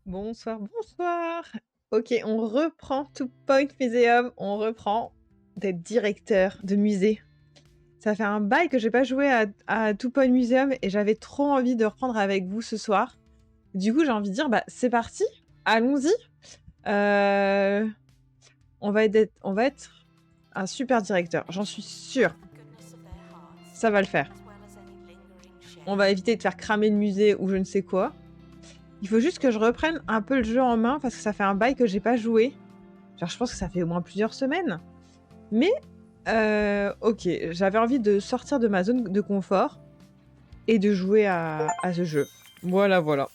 Bonsoir, bonsoir. Ok, on reprend Two Point Museum, on reprend d'être directeur de musée. Ça fait un bail que j'ai pas joué à Two Point Museum et j'avais trop envie de reprendre avec vous ce soir. Du coup, j'ai envie de dire, bah c'est parti, allons-y. Euh, on va être un super directeur, j'en suis sûre. Ça va le faire. On va éviter de faire cramer le musée ou je ne sais quoi. Il faut juste que je reprenne un peu le jeu en main parce que ça fait un bail que j'ai pas joué. Genre, je pense que ça fait au moins plusieurs semaines. Mais, ok, j'avais envie de sortir de ma zone de confort et de jouer à ce jeu. Voilà, voilà.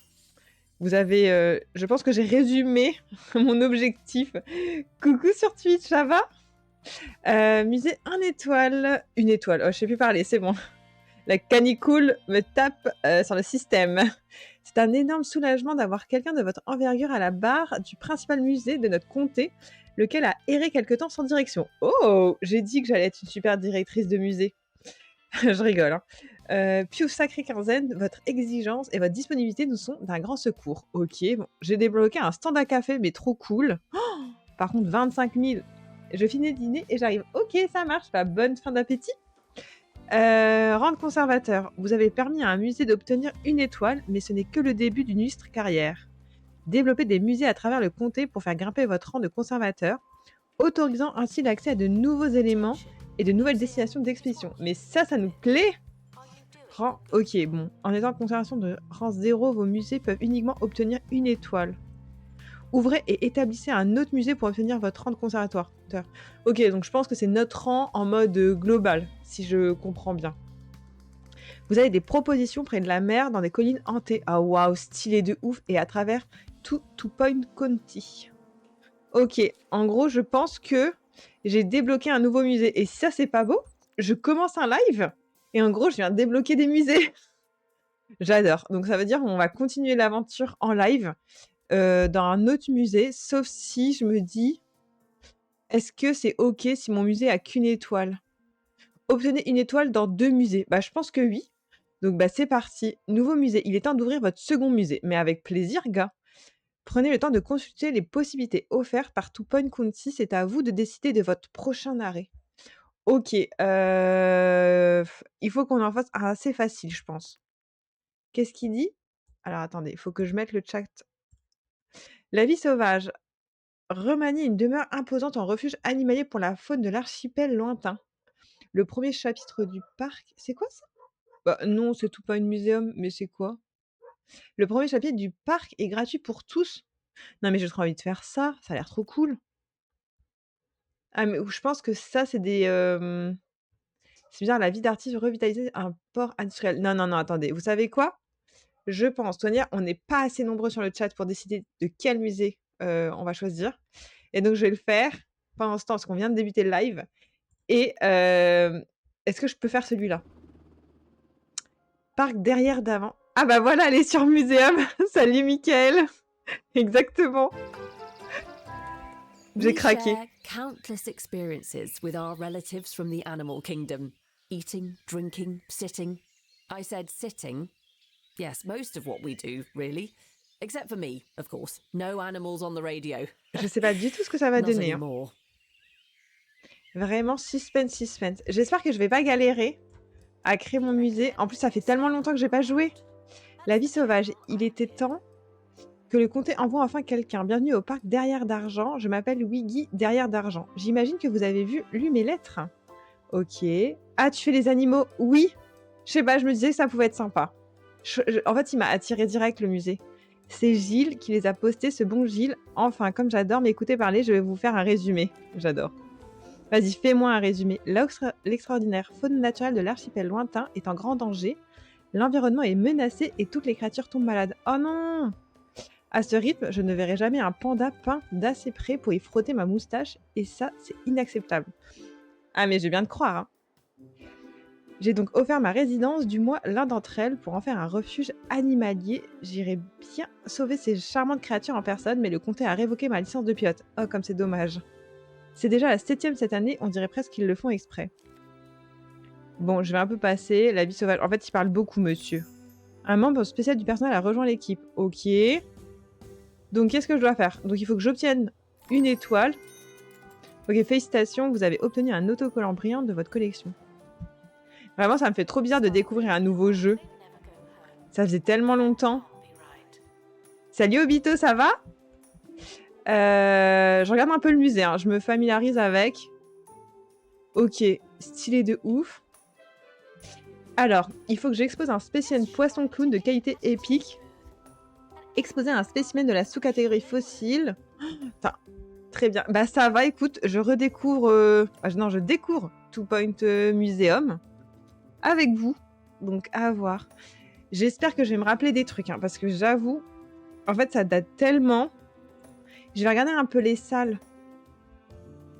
Vous avez, je pense que j'ai résumé mon objectif. Coucou sur Twitch, ça va? Musée 1 étoile. Une étoile. Oh, je sais plus parler, c'est bon. La canicule me tape sur le système. C'est un énorme soulagement d'avoir quelqu'un de votre envergure à la barre du principal musée de notre comté, lequel a erré quelque temps sans direction. Oh, j'ai dit que j'allais être une super directrice de musée. Je rigole, hein. Puis au sacré quinzaine, votre exigence et votre disponibilité nous sont d'un grand secours. Ok, bon, j'ai débloqué un stand à café, mais trop cool. Oh, par contre, 25 000. Je finis de dîner et j'arrive. Ok, ça marche, pas bonne fin d'appétit. Rendre conservateur. Vous avez permis à un musée d'obtenir une étoile, mais ce n'est que le début d'une illustre carrière. Développer des musées à travers le comté pour faire grimper votre rang de conservateur, autorisant ainsi l'accès à de nouveaux éléments et de nouvelles destinations d'expédition. Mais ça nous plaît. Ok, bon. En étant en conservation de rang 0, vos musées peuvent uniquement obtenir une étoile. Ouvrez et établissez un autre musée pour obtenir votre rang de conservateur. Ok, donc je pense que c'est notre rang en mode global, si je comprends bien. Vous avez des propositions près de la mer, dans des collines hantées. Ah waouh, stylé de ouf, et à travers tout Point County. Ok, en gros, je pense que j'ai débloqué un nouveau musée. Et si ça, c'est pas beau, je commence un live, et en gros, je viens de débloquer des musées. J'adore. Donc ça veut dire qu'on va continuer l'aventure en live dans un autre musée, sauf si je me dis, est-ce que c'est ok si mon musée a qu'une étoile? Obtenez une étoile dans 2 musées. Bah, je pense que oui. Donc, bah, c'est parti. Nouveau musée. Il est temps d'ouvrir votre second musée. Mais avec plaisir, gars. Prenez le temps de consulter les possibilités offertes par Two Point County. C'est à vous de décider de votre prochain arrêt. Ok. Il faut qu'on en fasse un assez facile, je pense. Qu'est-ce qu'il dit? Alors, attendez. Il faut que je mette le chat. La vie sauvage. Remanie une demeure imposante en refuge animalier pour la faune de l'archipel lointain. Le premier chapitre du parc. C'est quoi ça? Bah, non, c'est tout pas une muséum, mais c'est quoi? Le premier chapitre du parc est gratuit pour tous. Non, mais j'ai trop envie de faire ça, ça a l'air trop cool. Ah, mais je pense que ça, c'est des. C'est bien, la vie d'artiste revitaliser un port industriel. Non, non, non, attendez. Vous savez quoi? Je pense, Tonia, on n'est pas assez nombreux sur le chat pour décider de quel musée on va choisir. Et donc, je vais le faire pendant ce temps, parce qu'on vient de débuter le live. Et est-ce que je peux faire celui-là? Parc derrière d'avant. Ah bah voilà, elle est sur Muséum. Salut Mickaël. Exactement. J'ai We craqué. share countless experiences with our relatives from the animal kingdom. Eating, drinking, sitting. I said sitting. Yes, most of what we do, really. Except for me, of course. No animals on the radio. Je sais pas du tout ce que ça va Not donner, hein. anymore. Vraiment suspense, suspense. J'espère que je vais pas galérer à créer mon musée. En plus, ça fait tellement longtemps que j'ai pas joué. La vie sauvage. Il était temps que le comté envoie enfin quelqu'un. Bienvenue au parc Derrière d'Argent. Je m'appelle Wiggy Derrière d'Argent. J'imagine que vous avez lu mes lettres. Ok. Ah, tu fais les animaux? Oui. Je sais pas, je me disais que ça pouvait être sympa. En fait, il m'a attiré direct le musée. C'est Gilles qui les a postés, ce bon Gilles. Enfin, comme j'adore m'écouter parler, je vais vous faire un résumé. J'adore. Vas-y, fais-moi un résumé. L'extraordinaire faune naturelle de l'archipel lointain est en grand danger. L'environnement est menacé et toutes les créatures tombent malades. Oh non! À ce rythme, je ne verrai jamais un panda peint d'assez près pour y frotter ma moustache, et ça, c'est inacceptable. Ah, mais je viens de croire, hein. J'ai donc offert ma résidence du mois l'un d'entre elles pour en faire un refuge animalier. J'irais bien sauver ces charmantes créatures en personne, mais le comté a révoqué ma licence de pilote. Oh, comme c'est dommage. C'est déjà la 7e cette année, on dirait presque qu'ils le font exprès. Bon, je vais un peu passer. La vie sauvage. En fait, il parle beaucoup, monsieur. Un membre spécial du personnel a rejoint l'équipe. Ok. Donc, qu'est-ce que je dois faire? Donc, il faut que j'obtienne une étoile. Ok, félicitations, vous avez obtenu un autocollant brillant de votre collection. Vraiment, ça me fait trop bizarre de découvrir un nouveau jeu. Ça faisait tellement longtemps. Salut Obito, ça va? Je regarde un peu le musée, hein. Je me familiarise avec. Ok, stylé de ouf. Alors, il faut que j'expose un spécimen poisson clown de qualité épique. Exposer un spécimen de la sous-catégorie fossile. Enfin, très bien. Bah ça va, écoute, je redécouvre... non, je découvre Two Point Museum avec vous. Donc, à voir. J'espère que je vais me rappeler des trucs, hein, parce que j'avoue, en fait, ça date tellement. Je vais regarder un peu les salles.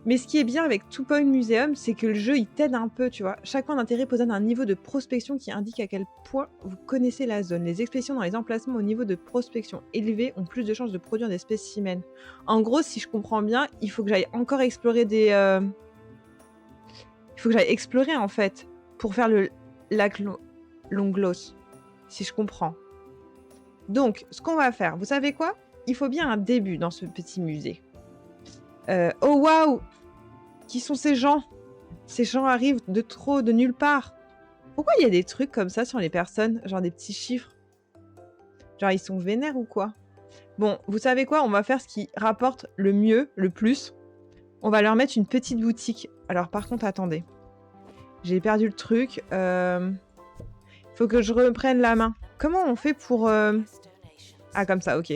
Mais ce qui est bien avec Two Point Museum, c'est que le jeu, il t'aide un peu, tu vois. Chaque point d'intérêt possède un niveau de prospection qui indique à quel point vous connaissez la zone. Les expéditions dans les emplacements au niveau de prospection élevé ont plus de chances de produire des spécimens. En gros, si je comprends bien, il faut que j'aille encore explorer des... Il faut que j'aille explorer, en fait, pour faire le lac Longlos, si je comprends. Donc, ce qu'on va faire, vous savez quoi? Il faut bien un début dans ce petit musée. Oh waouh! Qui sont ces gens? Ces gens arrivent de nulle part. Pourquoi il y a des trucs comme ça sur les personnes? Genre des petits chiffres? Genre ils sont vénères ou quoi? Bon, vous savez quoi? On va faire ce qui rapporte le mieux, le plus. On va leur mettre une petite boutique. Alors par contre, attendez. J'ai perdu le truc. Faut que je reprenne la main. Comment on fait pour... Ah, comme ça, ok.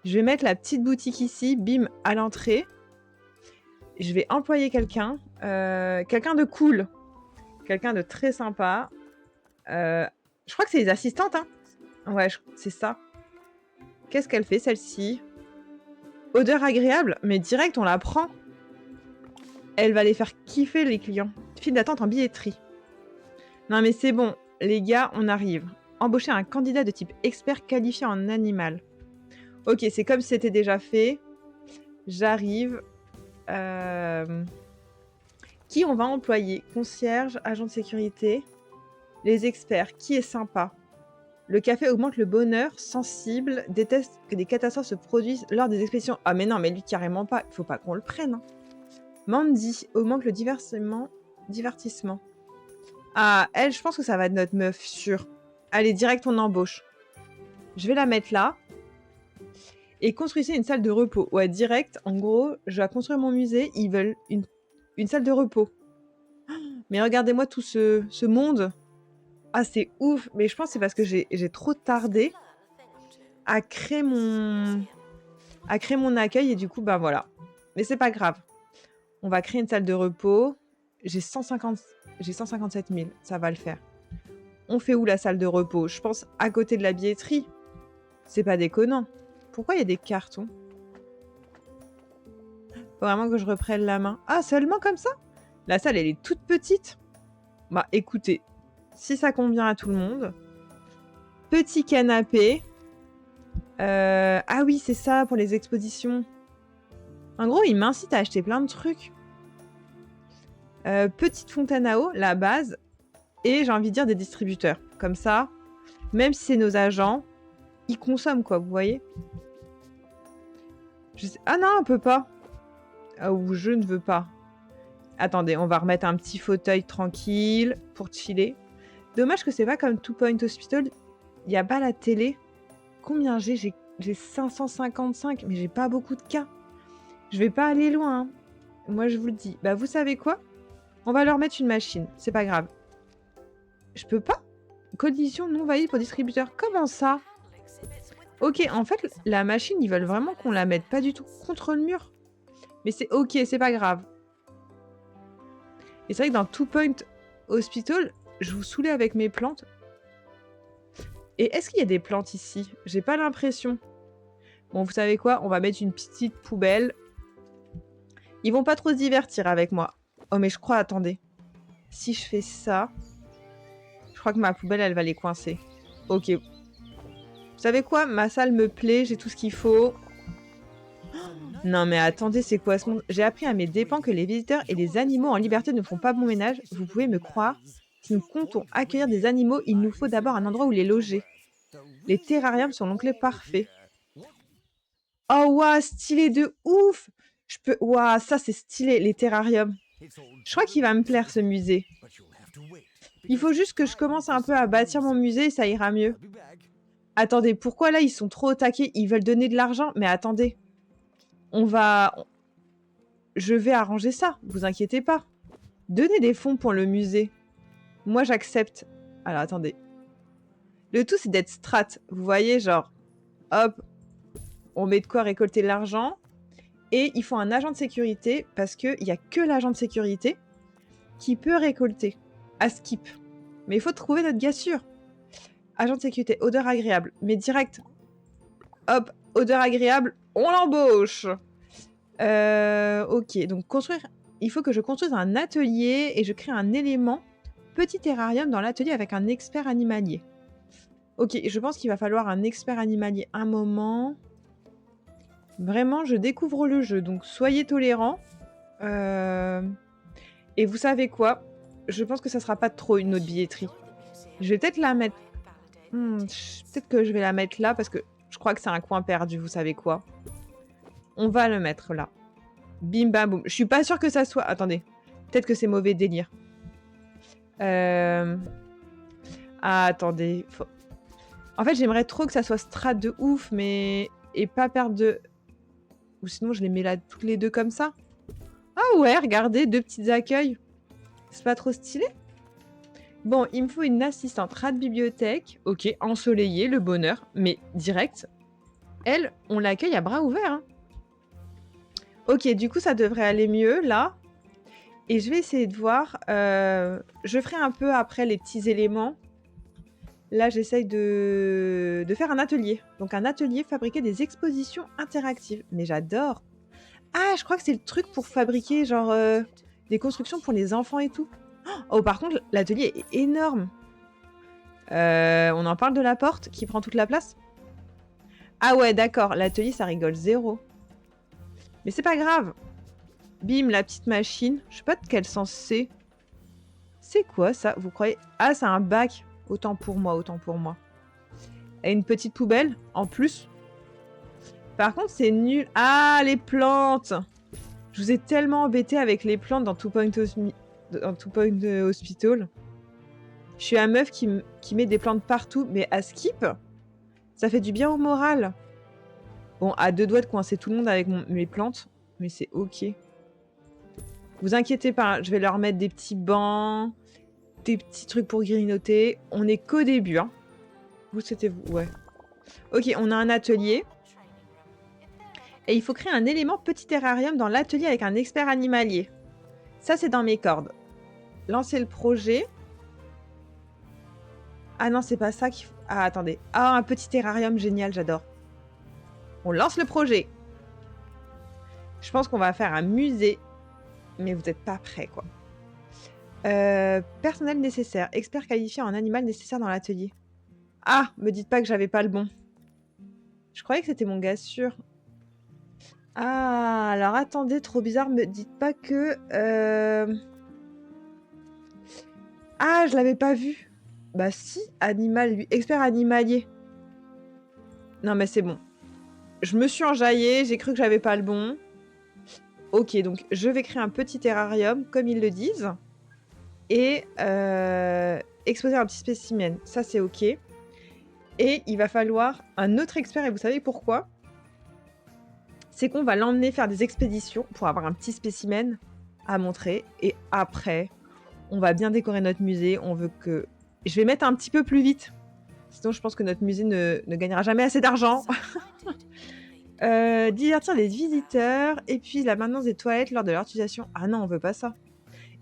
Je vais mettre la petite boutique ici, bim, à l'entrée. Je vais employer quelqu'un. Quelqu'un de cool. Quelqu'un de très sympa. Je crois que c'est les assistantes, hein. Ouais, c'est ça. Qu'est-ce qu'elle fait, celle-ci? Odeur agréable, mais direct, on la prend. Elle va les faire kiffer, les clients. File d'attente en billetterie. Non, mais c'est bon. Les gars, on arrive. Embaucher un candidat de type expert qualifié en animal. Ok, c'est comme si c'était déjà fait. J'arrive. Qui on va employer? Concierge, agent de sécurité. Les experts. Qui est sympa? Le café augmente le bonheur. Sensible. Déteste que des catastrophes se produisent lors des expéditions. Ah mais non, mais lui carrément pas. Il faut pas qu'on le prenne. Hein. Mandy. Augmente le divertissement. Ah, elle, je pense que ça va être notre meuf, sûre. Allez, direct, on embauche. Je vais la mettre là. Et construisez une salle de repos. Ouais, direct, en gros, je vais construire mon musée. Ils veulent une salle de repos. Mais regardez-moi tout ce monde. Ah, c'est ouf. Mais je pense que c'est parce que j'ai trop tardé à créer mon accueil. Et du coup, bah voilà. Mais c'est pas grave. On va créer une salle de repos. J'ai 157 000. Ça va le faire. On fait où la salle de repos? Je pense à côté de la billetterie. C'est pas déconnant. Pourquoi il y a des cartons? Faut vraiment que je reprenne la main. Ah, seulement comme ça? La salle, elle est toute petite. Bah, écoutez, si ça convient à tout le monde. Petit canapé. Ah oui, c'est ça, pour les expositions. En gros, il m'incite à acheter plein de trucs. Petite fontaine à eau, la base. Et j'ai envie de dire des distributeurs. Comme ça, même si c'est nos agents, ils consomment, quoi, vous voyez? Ah non, on peut pas. Ou je ne veux pas. Attendez, on va remettre un petit fauteuil tranquille pour chiller. Dommage que c'est pas comme Two Point Hospital. Il n'y a pas la télé. Combien j'ai? J'ai 555, mais j'ai pas beaucoup de cas. Je vais pas aller loin. Hein. Moi, je vous le dis. Bah, vous savez quoi? On va leur mettre une machine. C'est pas grave. Je peux pas? Condition non valide pour distributeur. Comment ça? Ok, en fait, la machine, ils veulent vraiment qu'on la mette pas du tout contre le mur. Mais c'est ok, c'est pas grave. Et c'est vrai que dans Two Point Hospital, je vous saoulais avec mes plantes. Et est-ce qu'il y a des plantes ici? J'ai pas l'impression. Bon, vous savez quoi? On va mettre une petite poubelle. Ils vont pas trop se divertir avec moi. Oh, mais je crois, attendez. Si je fais ça, je crois que ma poubelle, elle va les coincer. Ok. Vous savez quoi? Ma salle me plaît, j'ai tout ce qu'il faut. Non mais attendez, c'est quoi ce monde? J'ai appris à mes dépens que les visiteurs et les animaux en liberté ne font pas bon ménage. Vous pouvez me croire. Si nous comptons accueillir des animaux, il nous faut d'abord un endroit où les loger. Les terrariums sont donc les parfaits. Oh, waouh, stylé de ouf! Je peux... Waouh, ça, c'est stylé, les terrariums. Je crois qu'il va me plaire, ce musée. Il faut juste que je commence un peu à bâtir mon musée et ça ira mieux. Attendez, pourquoi là, ils sont trop au taquet? Ils veulent donner de l'argent? Mais attendez. Je vais arranger ça, vous inquiétez pas. Donnez des fonds pour le musée. Moi, j'accepte. Alors, attendez. Le tout, c'est d'être strat. Vous voyez, genre, hop, on met de quoi récolter de l'argent. Et il faut un agent de sécurité parce qu'il n'y a que l'agent de sécurité qui peut récolter. À skip. Mais il faut trouver notre gars sûr. Agent de sécurité, odeur agréable. Mais direct. Hop, odeur agréable, on l'embauche. Ok, donc construire... Il faut que je construise un atelier et je crée un élément petit terrarium dans l'atelier avec un expert animalier. Ok, je pense qu'il va falloir un expert animalier un moment. Vraiment, je découvre le jeu, donc soyez tolérants. Et vous savez quoi? Je pense que ça sera pas trop une autre billetterie. Je vais peut-être la mettre... peut-être que je vais la mettre là parce que je crois que c'est un coin perdu, vous savez quoi? On va le mettre là. Bim bam boum. Je suis pas sûre que ça soit... Attendez. Peut-être que c'est mauvais délire. Ah, attendez. En fait, j'aimerais trop que ça soit strat de ouf, mais... Et pas perdre de... Ou sinon, je les mets là toutes les deux comme ça. Ah ouais, regardez, deux petits accueils. C'est pas trop stylé? Bon, il me faut une assistante rat de bibliothèque. Ok, ensoleillée, le bonheur. Mais direct. Elle, on l'accueille à bras ouverts. Hein. Ok, du coup, ça devrait aller mieux, là. Et je vais essayer de voir. Je ferai un peu après les petits éléments. Là, j'essaye de faire un atelier. Donc, un atelier fabriquer des expositions interactives. Mais j'adore. Ah, je crois que c'est le truc pour fabriquer, genre, des constructions pour les enfants et tout. Oh, par contre, l'atelier est énorme. On en parle de la porte qui prend toute la place? Ah ouais, d'accord. L'atelier, ça rigole zéro. Mais c'est pas grave. Bim, la petite machine. Je sais pas de quel sens c'est. C'est quoi ça? Vous croyez? Ah, c'est un bac. Autant pour moi, autant pour moi. Et une petite poubelle, en plus. Par contre, c'est nul. Ah, les plantes! Je vous ai tellement embêté avec les plantes dans Two Point Hospital. Je suis la meuf qui met des plantes partout, mais à skip, ça fait du bien au moral. Bon, à deux doigts de coincer tout le monde avec mes plantes, mais c'est ok. Vous inquiétez pas, je vais leur mettre des petits bancs, des petits trucs pour grignoter. On est qu'au début, hein. Vous, c'était vous, ouais. Ok, on a un atelier. Et il faut créer un élément petit terrarium dans l'atelier avec un expert animalier. Ça, c'est dans mes cordes. Lancer le projet. Ah non, c'est pas ça qu'il faut... Ah, attendez. Ah, un petit terrarium, génial, j'adore. On lance le projet. Je pense qu'on va faire un musée. Mais vous n'êtes pas prêts, quoi. Personnel nécessaire. Expert qualifié en animal nécessaire dans l'atelier. Ah, me dites pas que j'avais pas le bon. Je croyais que c'était mon gars sûr. Ah, alors attendez, trop bizarre. Me dites pas que... Ah, je l'avais pas vu. Bah si, animal, lui. Expert animalier. Non, mais c'est bon. Je me suis enjaillée, j'ai cru que j'avais pas le bon. Ok, donc je vais créer un petit terrarium, comme ils le disent. Et exposer un petit spécimen. Ça, c'est ok. Et il va falloir un autre expert. Et vous savez pourquoi? C'est qu'on va l'emmener faire des expéditions pour avoir un petit spécimen à montrer. Et après, on va bien décorer notre musée. On veut que... Je vais mettre un petit peu plus vite. Sinon, je pense que notre musée ne gagnera jamais assez d'argent. Divertir les visiteurs. Et puis la maintenance des toilettes lors de leur utilisation. Ah non, on veut pas ça.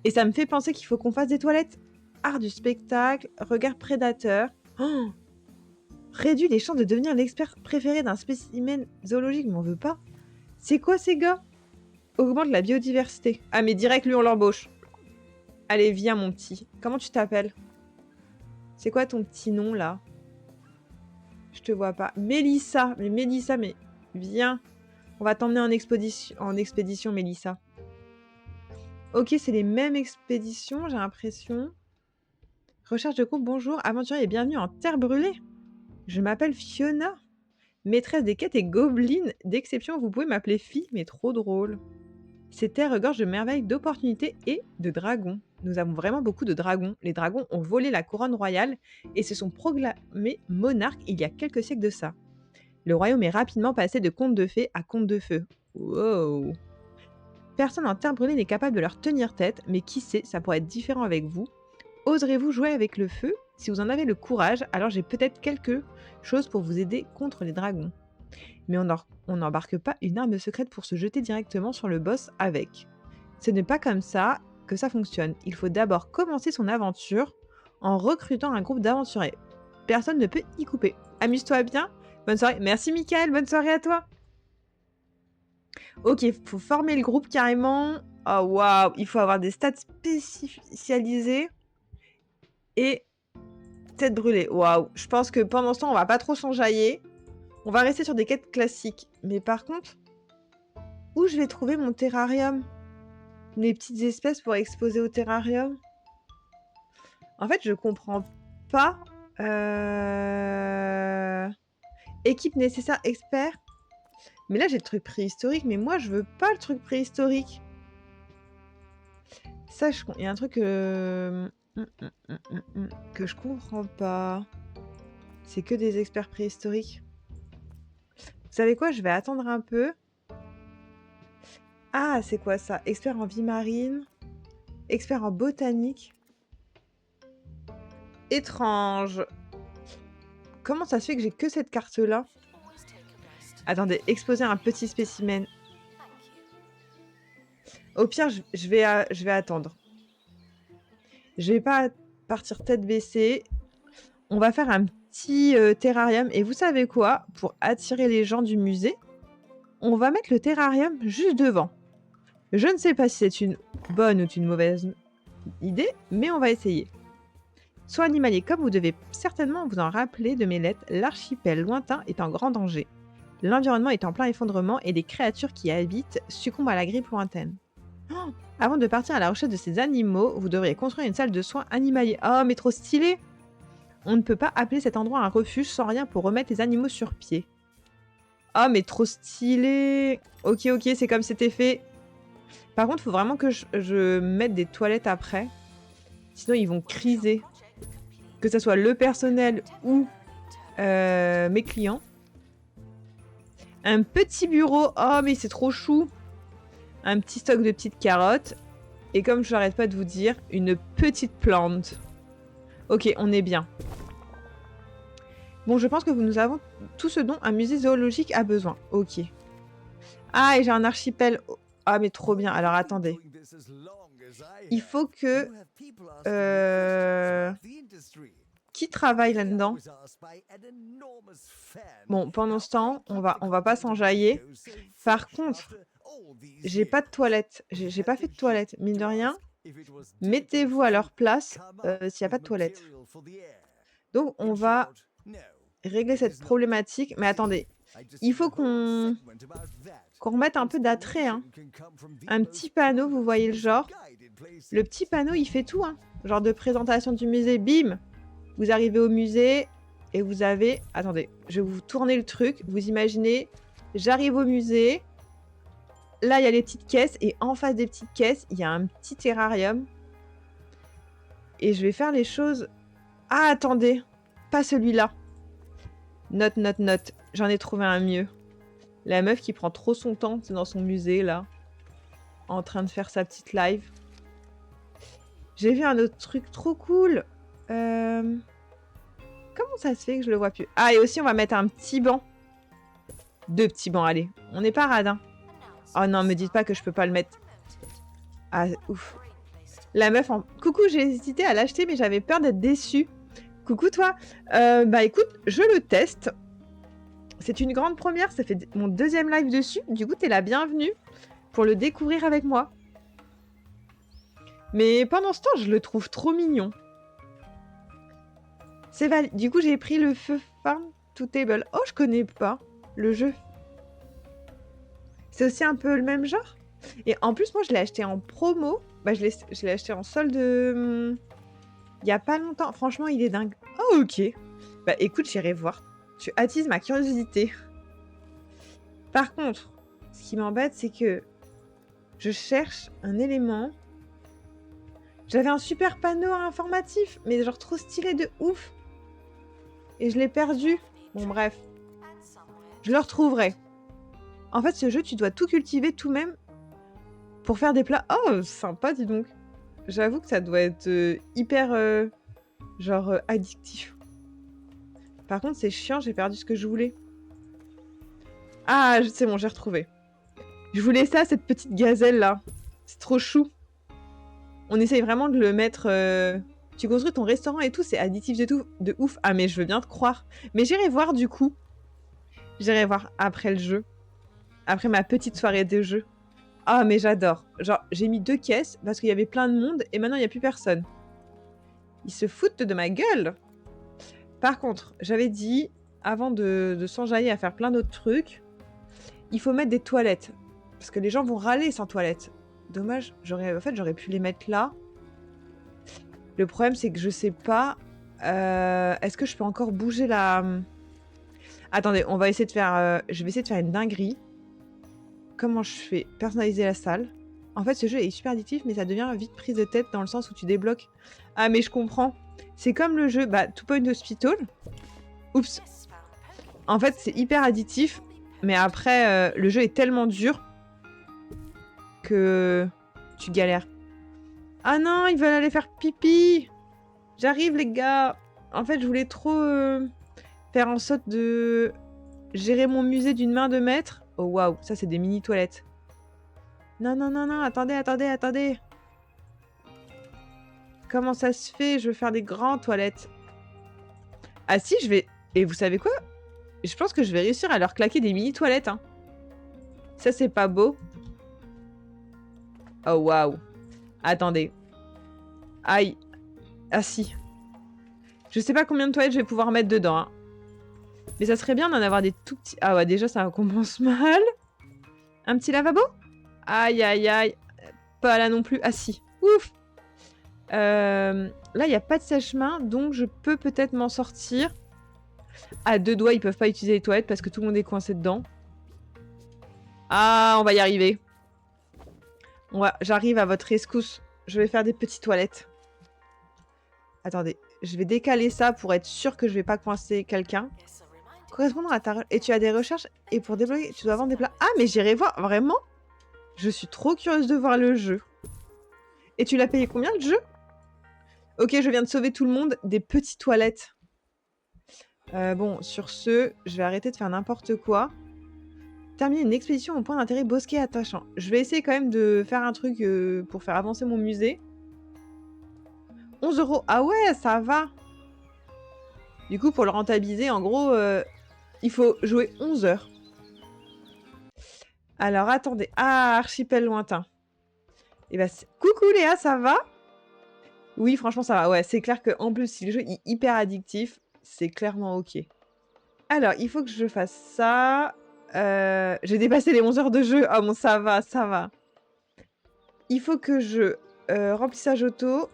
Et ça me fait penser qu'il faut qu'on fasse des toilettes. Art du spectacle, regard prédateur. Oh, réduit les chances de devenir l'expert préféré d'un spécimen zoologique, mais on veut pas. C'est quoi ces gars? Augmente la biodiversité. Ah mais direct, lui on l'embauche. Allez, viens mon petit. Comment tu t'appelles? C'est quoi ton petit nom là? Je te vois pas. Mélissa. Mais Mélissa, mais viens. On va t'emmener en expédition, Mélissa. Ok, c'est les mêmes expéditions, j'ai l'impression. Recherche de groupe, bonjour. Aventurier et bienvenue en terre brûlée. Je m'appelle Fiona. Maîtresse des quêtes et gobeline d'exception, vous pouvez m'appeler fille, mais trop drôle. Ces terres regorgent de merveilles, d'opportunités et de dragons. Nous avons vraiment beaucoup de dragons. Les dragons ont volé la couronne royale et se sont proclamés monarques il y a quelques siècles de ça. Le royaume est rapidement passé de conte de fées à conte de feu. Wow! Personne en terre brûlée n'est capable de leur tenir tête, mais qui sait, ça pourrait être différent avec vous. Oserez-vous jouer avec le feu? Si vous en avez le courage, alors j'ai peut-être quelque chose pour vous aider contre les dragons. Mais on n'embarque pas une arme secrète pour se jeter directement sur le boss avec. Ce n'est pas comme ça que ça fonctionne. Il faut d'abord commencer son aventure en recrutant un groupe d'aventuriers. Personne ne peut y couper. Amuse-toi bien. Bonne soirée. Merci Mickaël, bonne soirée à toi. Ok, faut former le groupe carrément. Oh waouh, il faut avoir des stats spécialisés. Et tête brûlée. Waouh, je pense que pendant ce temps, on va pas trop s'enjailler. On va rester sur des quêtes classiques. Mais par contre, où je vais trouver mon terrarium? Les petites espèces pour exposer au terrarium? En fait, je comprends pas. Équipe nécessaire, expert. Mais là, j'ai le truc préhistorique. Mais moi, je veux pas le truc préhistorique. Ça, il y a un truc que je comprends pas. C'est que des experts préhistoriques. Vous savez quoi? Je vais attendre un peu. Ah, c'est quoi ça? Expert en vie marine. Expert en botanique. Étrange. Comment ça se fait que j'ai que cette carte-là? Attendez, exposer un petit spécimen. Au pire, je vais attendre. Je vais pas partir tête baissée. On va faire un petit terrarium. Et vous savez quoi? Pour attirer les gens du musée, on va mettre le terrarium juste devant. Je ne sais pas si c'est une bonne ou une mauvaise idée, mais on va essayer. Soit animalier, comme vous devez certainement vous en rappeler de mes lettres, l'archipel lointain est en grand danger. L'environnement est en plein effondrement et les créatures qui y habitent succombent à la grippe lointaine. Oh, avant de partir à la recherche de ces animaux, vous devriez construire une salle de soins animaliers. Oh, mais trop stylé! On ne peut pas appeler cet endroit un refuge sans rien pour remettre les animaux sur pied. Oh, mais trop stylé! Ok, c'est comme c'était fait. Par contre, il faut vraiment que je mette des toilettes après. Sinon, ils vont criser. Que ce soit le personnel ou mes clients. Un petit bureau. Oh, mais c'est trop chou. Un petit stock de petites carottes. Et comme je n'arrête pas de vous dire, une petite plante. Ok, on est bien. Bon, je pense que nous avons tout ce dont un musée zoologique a besoin. Ok. Ah, et j'ai un archipel. Ah, mais trop bien. Alors, attendez. Il faut que... Qui travaille là-dedans? Bon, pendant ce temps, on va pas s'enjailler. Par contre, j'ai pas de toilette. J'ai pas fait de toilette. Mine de rien, mettez-vous à leur place s'il n'y a pas de toilette. Donc, on va régler cette problématique. Mais attendez, il faut qu'on remette un peu d'attrait. Hein. Un petit panneau, vous voyez le genre. Le petit panneau, il fait tout. Hein. Genre de présentation du musée, bim. Vous arrivez au musée et vous avez... Attendez, je vais vous tourner le truc. Vous imaginez, j'arrive au musée. Là, il y a les petites caisses. Et en face des petites caisses, il y a un petit terrarium. Et je vais faire les choses... Ah, attendez. Pas celui-là. Note. J'en ai trouvé un mieux. La meuf qui prend trop son temps, c'est dans son musée, là. En train de faire sa petite live. J'ai vu un autre truc trop cool. Comment ça se fait que je le vois plus? Ah, et aussi, on va mettre un petit banc. 2 petits bancs, allez. On n'est pas radin. Oh non, me dites pas que je peux pas le mettre. Ah, ouf. La meuf en... Coucou, j'ai hésité à l'acheter, mais j'avais peur d'être déçue. Coucou, toi. Bah, écoute, je le teste. C'est une grande première. Ça fait mon 2e live dessus. Du coup, t'es la bienvenue pour le découvrir avec moi. Mais pendant ce temps, je le trouve trop mignon. Du coup, j'ai pris le feu Farm to Table. Oh, je connais pas le jeu. C'est aussi un peu le même genre. Et en plus, moi, je l'ai acheté en promo. Bah, je l'ai acheté en solde il y a pas longtemps. Franchement, il est dingue. Oh, ok. Bah, écoute, j'irai voir. Tu attises ma curiosité. Par contre, ce qui m'embête, c'est que je cherche un élément. J'avais un super panneau informatif, mais genre trop stylé de ouf. Et je l'ai perdu. Bon, bref. Je le retrouverai. En fait, ce jeu, tu dois tout cultiver tout même pour faire des plats. Oh, sympa, dis donc. J'avoue que ça doit être hyper, addictif. Par contre, c'est chiant, j'ai perdu ce que je voulais. Ah, c'est bon, j'ai retrouvé. Je voulais ça, cette petite gazelle-là. C'est trop chou. On essaye vraiment de le mettre... Tu construis ton restaurant et tout, c'est additif de ouf. Ah, mais je veux bien te croire. Mais j'irai voir, du coup. J'irai voir après le jeu. Après ma petite soirée de jeu. Ah, mais j'adore. Genre, j'ai mis 2 caisses parce qu'il y avait plein de monde et maintenant, il n'y a plus personne. Ils se foutent de ma gueule. Par contre, j'avais dit, avant de s'enjailler à faire plein d'autres trucs, il faut mettre des toilettes. Parce que les gens vont râler sans toilettes. Dommage, j'aurais pu les mettre là. Le problème, c'est que je sais pas... Est-ce que je peux encore bouger la... Attendez, on va essayer de faire... je vais essayer de faire une dinguerie. Comment je fais? Personnaliser la salle. En fait, ce jeu est super addictif, mais ça devient vite prise de tête dans le sens où tu débloques. Ah, mais je comprends. C'est comme le jeu Two Point Hospital. Oups. En fait, c'est hyper addictif, mais après, le jeu est tellement dur que tu galères. Ah non, ils veulent aller faire pipi. J'arrive, les gars. En fait, je voulais trop faire en sorte de gérer mon musée d'une main de maître. Oh waouh, ça c'est des mini toilettes. Non, non, non, non, attendez. Comment ça se fait? Je veux faire des grandes toilettes. Ah si, je vais... Et vous savez quoi? Je pense que je vais réussir à leur claquer des mini toilettes. Hein. Ça, c'est pas beau. Oh waouh. Attendez. Aïe. Ah si. Je sais pas combien de toilettes je vais pouvoir mettre dedans. Hein. Mais ça serait bien d'en avoir des tout petits... Ah ouais, déjà, ça commence mal. Un petit lavabo? Aïe, aïe, aïe. Pas là non plus. Ah si. Ouf. Là, il n'y a pas de sèche-main, donc je peux peut-être m'en sortir. À 2 doigts, ils peuvent pas utiliser les toilettes parce que tout le monde est coincé dedans. Ah, on va y arriver. J'arrive à votre rescousse. Je vais faire des petites toilettes. Attendez, je vais décaler ça pour être sûr que je vais pas coincer quelqu'un. Correspondre à ta... Et tu as des recherches. Et pour débloquer, tu dois vendre des plats. Ah, mais j'irai voir. Vraiment? Je suis trop curieuse de voir le jeu. Et tu l'as payé combien, le jeu? Ok, je viens de sauver tout le monde. Des petites toilettes. Bon, sur ce, je vais arrêter de faire n'importe quoi. Terminer une expédition au point d'intérêt bosquet attachant. Je vais essayer quand même de faire un truc pour faire avancer mon musée. 11 €. Ah ouais, ça va. Du coup, pour le rentabiliser, en gros, il faut jouer 11 heures. Alors, attendez. Ah, archipel lointain. Et bah, coucou Léa, ça va? Oui, franchement, ça va. Ouais, c'est clair qu'en plus, si le jeu est hyper addictif, c'est clairement ok. Alors, il faut que je fasse ça. J'ai dépassé les 11 heures de jeu. Oh bon, ça va, ça va. Il faut que je remplissage auto.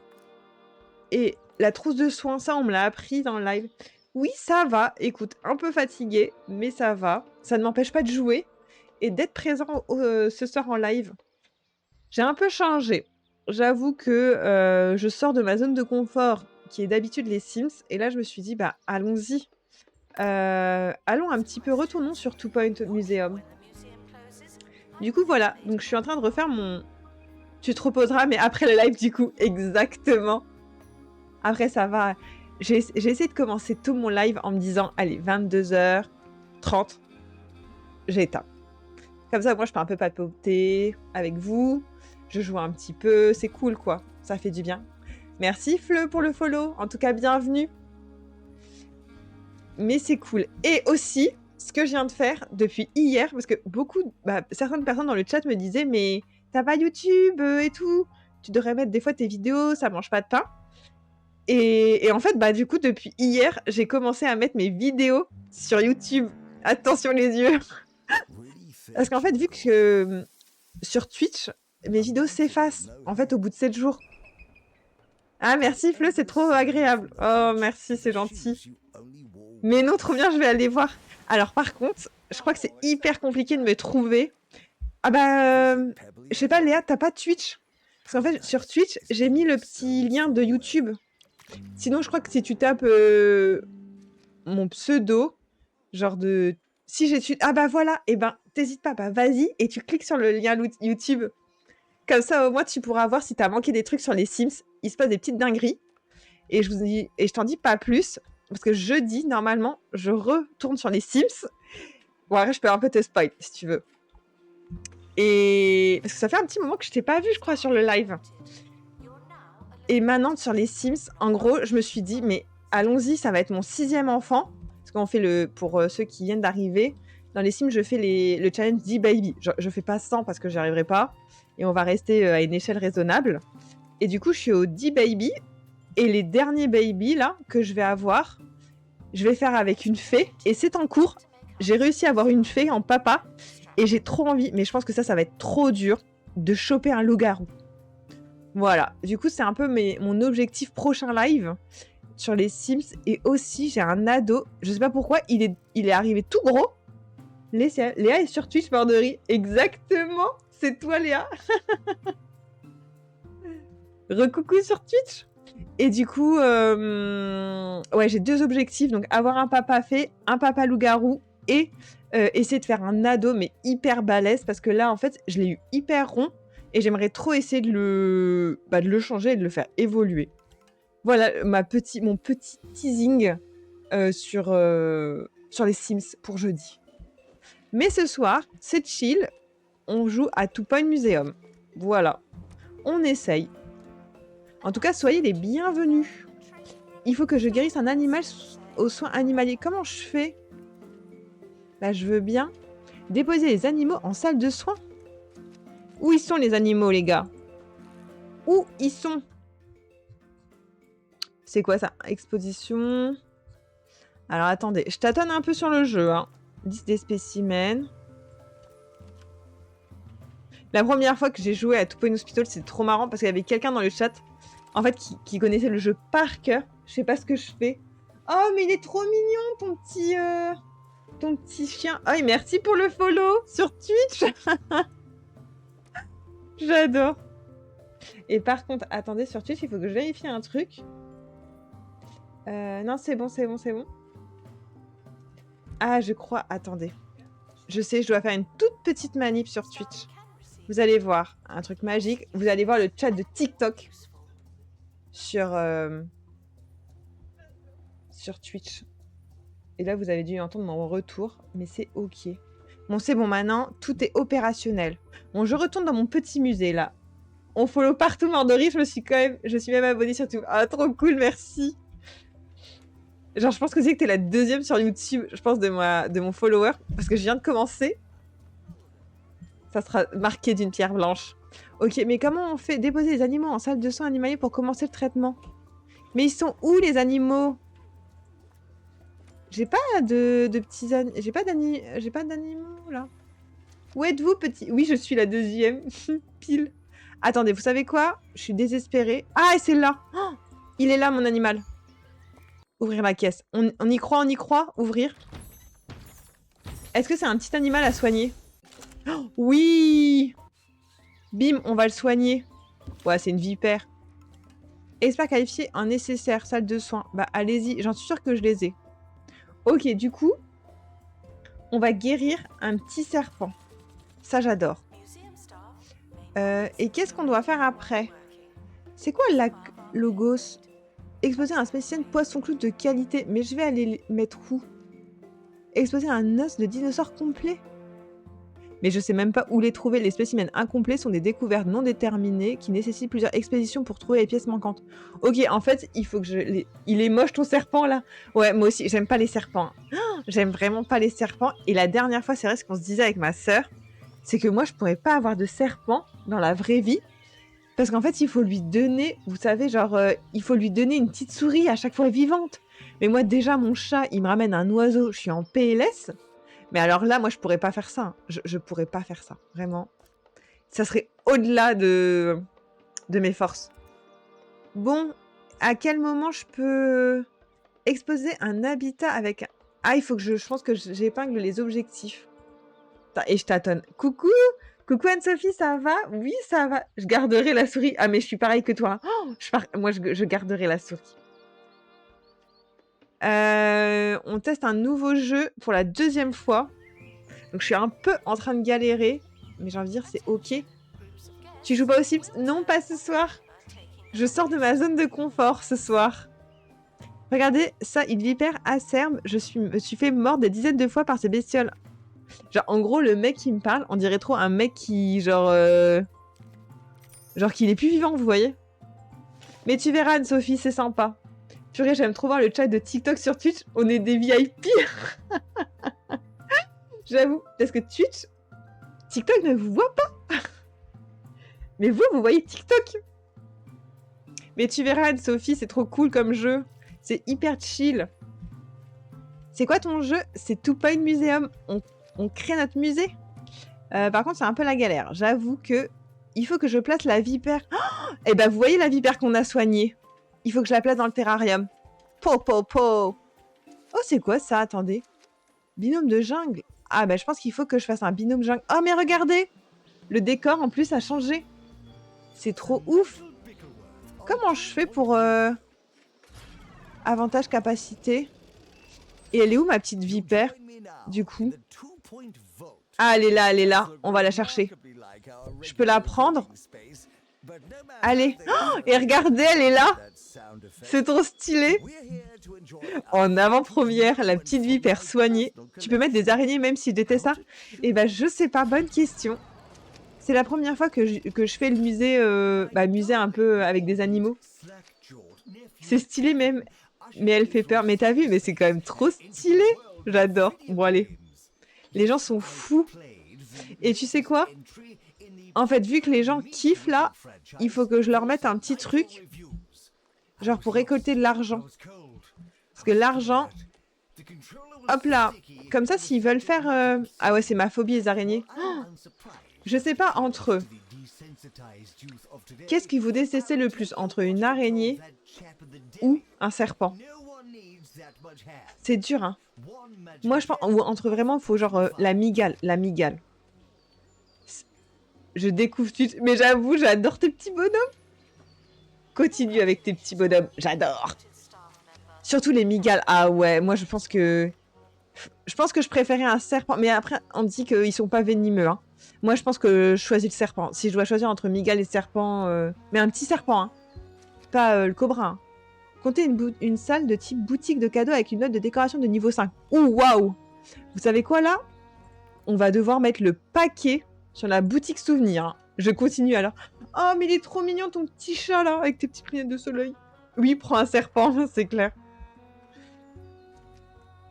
Et la trousse de soins, ça, on me l'a appris dans le live. Oui, ça va. Écoute, un peu fatiguée, mais ça va. Ça ne m'empêche pas de jouer et d'être présent ce soir en live. J'ai un peu changé. J'avoue que je sors de ma zone de confort, qui est d'habitude les Sims. Et là, je me suis dit, bah, allons-y. Allons un petit peu, retournons sur Two Point Museum. Du coup, voilà. Donc, je suis en train de refaire mon... Tu te reposeras, mais après le live, du coup. Exactement. Après, ça va. J'ai essayé de commencer tout mon live en me disant, allez, 22h30, j'ai éteint. Comme ça, moi, je peux un peu papoter avec vous. Je joue un petit peu. C'est cool, quoi. Ça fait du bien. Merci, Fleu, pour le follow. En tout cas, bienvenue. Mais c'est cool. Et aussi, ce que je viens de faire depuis hier, parce que certaines personnes dans le chat me disaient, mais t'as pas YouTube et tout. Tu devrais mettre des fois tes vidéos, ça mange pas de pain. Et en fait, du coup, depuis hier, j'ai commencé à mettre mes vidéos sur YouTube. Attention les yeux. Parce qu'en fait, vu que sur Twitch, mes vidéos s'effacent, en fait, au bout de 7 jours. Ah, merci, Fleu, c'est trop agréable. Oh, merci, c'est gentil. Mais non, trop bien, je vais aller voir. Alors, par contre, Je crois que c'est hyper compliqué de me trouver. Ah bah, je sais pas, Léa, t'as pas Twitch? Parce qu'en fait, sur Twitch, j'ai mis le petit lien de YouTube. Sinon, je crois que si tu tapes mon pseudo, genre de... Si j'ai... Ah bah voilà, et ben, t'hésites pas, bah vas-y, et tu cliques sur le lien YouTube. Comme ça, au moins, tu pourras voir si t'as manqué des trucs sur les Sims. Il se passe des petites dingueries. Et je t'en dis pas plus, parce que jeudi, normalement, je retourne sur les Sims. Bon, après, je peux un peu te spoil, si tu veux. Et... Parce que ça fait un petit moment que je t'ai pas vu, je crois, sur le live. Et maintenant, sur les Sims, en gros, je me suis dit, mais allons-y, ça va être mon 6e enfant. Parce qu'on fait pour ceux qui viennent d'arriver, dans les Sims, je fais le challenge 10 baby. Je fais pas 100 parce que j'y arriverai pas. Et on va rester à une échelle raisonnable. Et du coup, je suis au 10 baby. Et les derniers baby, là, que je vais avoir, je vais faire avec une fée. Et c'est en cours. J'ai réussi à avoir une fée en papa. Et j'ai trop envie, mais je pense que ça va être trop dur, de choper un loup-garou. Voilà. Du coup, c'est un peu mon objectif prochain live sur les Sims. Et aussi, j'ai un ado. Je sais pas pourquoi, il est arrivé tout gros. Léa est sur Twitch, Borderie. Exactement. C'est toi, Léa. Recoucou sur Twitch. Et du coup, ouais, j'ai 2 objectifs. Donc, avoir un papa fée, un papa loup-garou et essayer de faire un ado, mais hyper balèze. Parce que là, en fait, je l'ai eu hyper rond. Et j'aimerais trop essayer de le changer et de le faire évoluer. Voilà mon petit teasing sur les Sims pour jeudi. Mais ce soir, c'est chill. On joue à Two Point Museum. Voilà. On essaye. En tout cas, soyez les bienvenus. Il faut que je guérisse un animal aux soins animaliers. Comment je fais? Bah, je veux bien déposer les animaux en salle de soins. Où ils sont les animaux, les gars? Où ils sont? C'est quoi ça? Exposition. Alors attendez, je tâtonne un peu sur le jeu. Hein. 10 des spécimens. La première fois que j'ai joué à Two Point Hospital, c'est trop marrant parce qu'il y avait quelqu'un dans le chat, en fait, qui connaissait le jeu par cœur. Je sais pas ce que je fais. Oh, mais il est trop mignon, ton petit chien. Oh, et merci pour le follow sur Twitch. J'adore. Et par contre, attendez, sur Twitch, il faut que je vérifie un truc. Non, c'est bon. Ah, je crois... Attendez. Je sais, je dois faire une toute petite manip sur Twitch. Vous allez voir un truc magique. Vous allez voir le chat de TikTok sur Twitch. Et là, vous avez dû entendre mon retour, mais c'est ok. Bon, c'est bon, maintenant, tout est opérationnel. Bon, je retourne dans mon petit musée, là. On follow partout, Morderie, je suis même abonnée sur tout. Ah, trop cool, merci. Genre, je pense que c'est que t'es la 2e sur YouTube, je pense, de mon follower, parce que je viens de commencer. Ça sera marqué d'une pierre blanche. Ok, mais comment on fait déposer les animaux en salle de soins animaliers pour commencer le traitement? Mais ils sont où, les animaux? J'ai pas de petits j'ai pas d'animaux, là. Où êtes-vous, petit? Oui, je suis la 2e. Pile. Attendez, vous savez quoi? Je suis désespérée. Ah, et c'est là. Oh, il est là, mon animal. Ouvrir la caisse. On y croit, ouvrir. Est-ce que c'est un petit animal à soigner? Oh, oui. Bim, on va le soigner. Ouais, c'est une vipère. Espère qualifier un nécessaire, salle de soins. Bah, allez-y, j'en suis sûre que je les ai. Ok, du coup, on va guérir un petit serpent. Ça, j'adore. Et qu'est-ce qu'on doit faire après? C'est quoi la logos? Exposer un spécimen poisson-clown de qualité. Mais je vais aller mettre où? Exposer un os de dinosaure complet. Mais je sais même pas où les trouver. Les spécimens incomplets sont des découvertes non déterminées qui nécessitent plusieurs expéditions pour trouver les pièces manquantes. Ok, en fait, il faut que Il est moche ton serpent là. Ouais, moi aussi, j'aime pas les serpents. Oh, j'aime vraiment pas les serpents. Et la dernière fois, c'est vrai ce qu'on se disait avec ma sœur, c'est que moi, je pourrais pas avoir de serpent dans la vraie vie. Parce qu'en fait, il faut lui donner, vous savez, genre, il faut lui donner une petite souris à chaque fois vivante. Mais moi, déjà, mon chat, il me ramène un oiseau, je suis en PLS. Mais alors là, moi, je pourrais pas faire ça. Je pourrais pas faire ça, vraiment. Ça serait au-delà de mes forces. Bon, à quel moment je peux exposer un habitat avec Ah, il faut que je pense que j'épingle les objectifs. Et je tâtonne. Coucou Anne-Sophie, ça va? Oui, ça va. Je garderai la souris. Ah, mais je suis pareil que toi. Oh, moi, je garderai la souris. On teste un nouveau jeu pour la 2e fois. Donc, je suis un peu en train de galérer. Mais j'ai envie de dire, c'est OK. Tu joues pas aux Sims? Non, pas ce soir. Je sors de ma zone de confort ce soir. Regardez, ça, une vipère acerbe. Me suis fait mordre des dizaines de fois par ces bestioles. Genre, en gros, le mec qui me parle, on dirait trop un mec qui, genre qu'il est plus vivant, vous voyez. Mais tu verras, Anne-Sophie, c'est sympa. Purée, j'aime trop voir le chat de TikTok sur Twitch. On est des VIP. J'avoue, parce que TikTok ne vous voit pas. Mais vous voyez TikTok. Mais tu verras, Anne-Sophie, c'est trop cool comme jeu. C'est hyper chill. C'est quoi ton jeu? C'est Two Point Museum. On crée notre musée. Par contre, c'est un peu la galère. J'avoue que il faut que je place la vipère. Oh, et ben, vous voyez la vipère qu'on a soignée. Il faut que je la place dans le terrarium. Po. Oh, c'est quoi ça? Attendez. Binôme de jungle. Ah, ben, je pense qu'il faut que je fasse un binôme jungle. Oh, mais regardez! Le décor, en plus, a changé. C'est trop ouf. Comment je fais pour... Avantage capacité. Et elle est où, ma petite vipère, du coup? Ah, elle est là. On va la chercher. Je peux la prendre? Allez. Oh, et regardez, elle est là. C'est trop stylé. En avant-première, la petite vipère soignée. Tu peux mettre des araignées même si je déteste ça? Eh ben, je sais pas. Bonne question. C'est la première fois que je fais le musée, musée un peu avec des animaux. C'est stylé même. Mais elle fait peur. Mais t'as vu? Mais c'est quand même trop stylé. J'adore. Bon, allez. Les gens sont fous. Et tu sais quoi? En fait, vu que les gens kiffent là, il faut que je leur mette un petit truc. Genre pour récolter de l'argent. Parce que l'argent... Hop là. Comme ça, s'ils veulent faire... Ah ouais, c'est ma phobie, les araignées. Oh, je sais pas, entre eux. Qu'est-ce qui vous détestez le plus? Entre une araignée ou un serpent? C'est dur, hein. Moi, je pense... Ou entre vraiment, il faut genre la migale. La migale. Je découvre tout... Mais j'avoue, j'adore tes petits bonhommes. Continue avec tes petits bonhommes. J'adore. Surtout les migales. Ah ouais, moi je pense que je préférais un serpent. Mais après, on dit qu'ils sont pas venimeux. Hein. Moi, je pense que je choisis le serpent. Si je dois choisir entre migale et serpent... Mais un petit serpent, hein. Pas le cobra. Hein. Comptez une salle de type boutique de cadeaux avec une note de décoration de niveau 5. Ouh, waouh. Vous savez quoi, là? On va devoir mettre le paquet sur la boutique souvenir. Hein. Je continue alors. Oh, mais il est trop mignon, ton petit chat, là, avec tes petites lunettes de soleil. Oui, prends un serpent, c'est clair.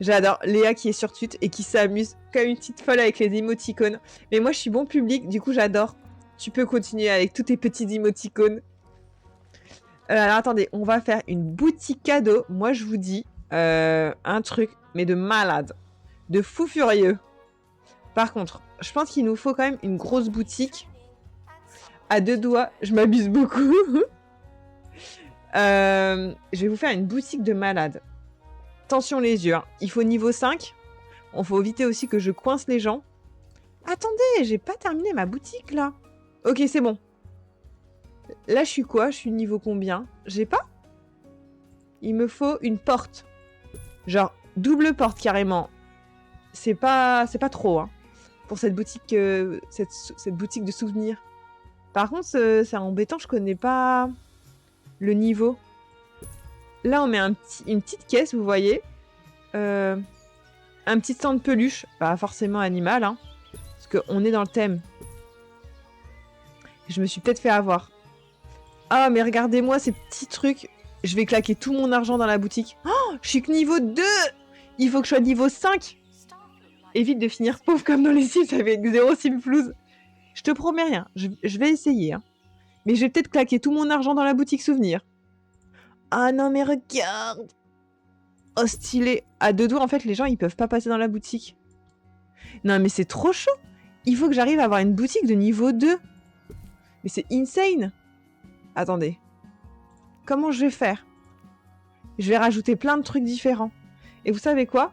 J'adore Léa qui est sur Twitter et qui s'amuse comme une petite folle avec les émoticônes. Mais moi, je suis bon public, du coup, j'adore. Tu peux continuer avec tous tes petits émoticônes. Alors, attendez, on va faire une boutique cadeau. Moi, je vous dis un truc, mais de malade. De fou furieux. Par contre, je pense qu'il nous faut quand même une grosse boutique. À 2 doigts, je m'abuse beaucoup. Je vais vous faire une boutique de malade. Attention les yeux, hein. Il faut niveau 5. Il faut éviter aussi que je coince les gens. Attendez, j'ai pas terminé ma boutique là. Ok, c'est bon. Là, je suis quoi? Je suis niveau combien? J'ai pas? Il me faut une porte. Genre, double porte carrément. C'est pas trop, hein. Pour cette boutique, cette boutique de souvenirs. Par contre, c'est embêtant, je connais pas le niveau. Là, on met une petite caisse, vous voyez. Un petit stand de peluche. Pas forcément animal, hein. Parce qu'on est dans le thème. Je me suis peut-être fait avoir. Ah, mais regardez-moi ces petits trucs. Je vais claquer tout mon argent dans la boutique. Oh, je suis que niveau 2. Il faut que je sois niveau 5. Évite de finir pauvre comme dans les Sims avec 0 simflouz. Je te promets rien. Je vais essayer. Hein. Mais je vais peut-être claquer tout mon argent dans la boutique souvenir. Ah non, mais regarde. Oh, stylé. À 2 doigts, en fait, les gens, ils peuvent pas passer dans la boutique. Non, mais c'est trop chaud. Il faut que j'arrive à avoir une boutique de niveau 2. Mais c'est insane. Attendez. Comment je vais faire? Je vais rajouter plein de trucs différents. Et vous savez quoi?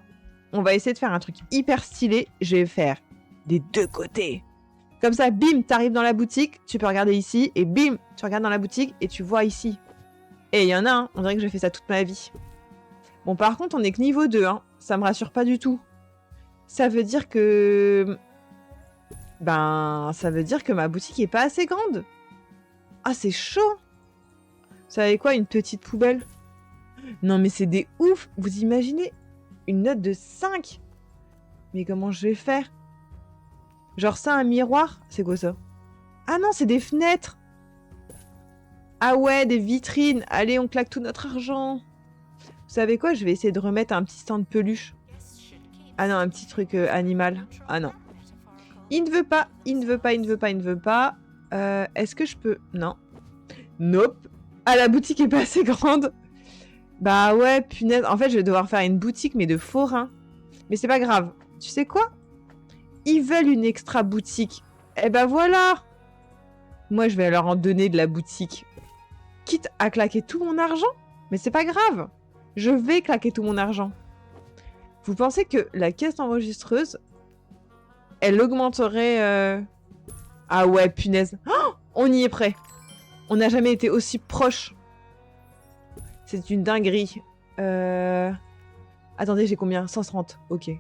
On va essayer de faire un truc hyper stylé. Je vais faire des deux côtés. Comme ça, bim, t'arrives dans la boutique, tu peux regarder ici, et bim, tu regardes dans la boutique et tu vois ici. Et il y en a un, on dirait que j'ai fait ça toute ma vie. Bon, par contre, on est que niveau 2, hein. Ça me rassure pas du tout. Ça veut dire que... Ben, ça veut dire que ma boutique est pas assez grande. Ah, c'est chaud. Vous savez quoi, une petite poubelle? Non, mais c'est des ouf. Vous imaginez une note de 5? Mais comment je vais faire? Genre ça, un miroir? C'est quoi ça? Ah non, c'est des fenêtres. Ah ouais, des vitrines. Allez, on claque tout notre argent. Vous savez quoi? Je vais essayer de remettre un petit stand de peluche. Ah non, un petit truc animal. Ah non. Il ne veut pas, il ne veut pas, il ne veut pas, il ne veut pas. Est-ce que je peux... Non. Nope. Ah, la boutique est pas assez grande. Bah ouais, punaise. En fait, je vais devoir faire une boutique, mais de forain. Mais c'est pas grave. Tu sais quoi? Ils veulent une extra boutique. Eh ben voilà. Moi, je vais leur en donner de la boutique. Quitte à claquer tout mon argent. Mais c'est pas grave. Je vais claquer tout mon argent. Vous pensez que la caisse enregistreuse, elle augmenterait... Ah ouais, punaise. Oh, on y est prêt. On n'a jamais été aussi proche. C'est une dinguerie. Attendez, j'ai combien? 130. Ok.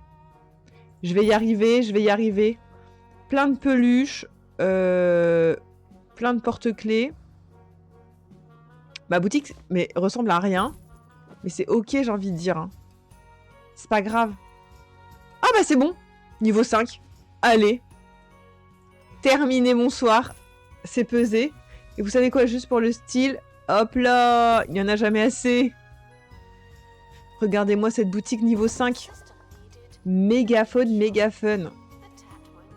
Je vais y arriver, je vais y arriver. Plein de peluches. Plein de porte-clés. Ma boutique mais, ressemble à rien. Mais c'est ok, j'ai envie de dire. Hein. C'est pas grave. Ah bah c'est bon. Niveau 5. Allez. Terminé mon soir. C'est pesé. Et vous savez quoi, juste pour le style, hop là, il n'y en a jamais assez. Regardez-moi cette boutique niveau 5. Méga fun, méga fun.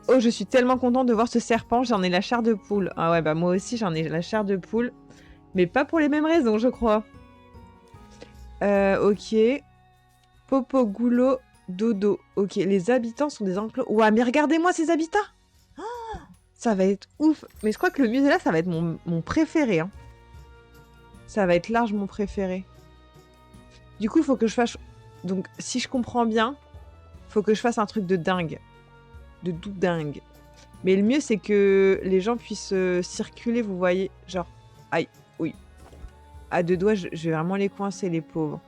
Oh, je suis tellement contente de voir ce serpent, j'en ai la chair de poule. Ah ouais, bah moi aussi j'en ai la chair de poule. Mais pas pour les mêmes raisons, je crois. Ok. Popo, goulot, dodo. Ok, les habitants sont des enclos. Ouah, mais regardez-moi ces habitats. Oh, ça va être ouf. Mais je crois que le musée là, ça va être mon préféré. Hein. Ça va être large mon préféré. Du coup, il faut que je fasse... Donc, si je comprends bien, faut que je fasse un truc de dingue. De tout dingue. Mais le mieux, c'est que les gens puissent circuler, vous voyez. Genre, aïe, oui. À deux doigts, je vais vraiment les coincer, les pauvres.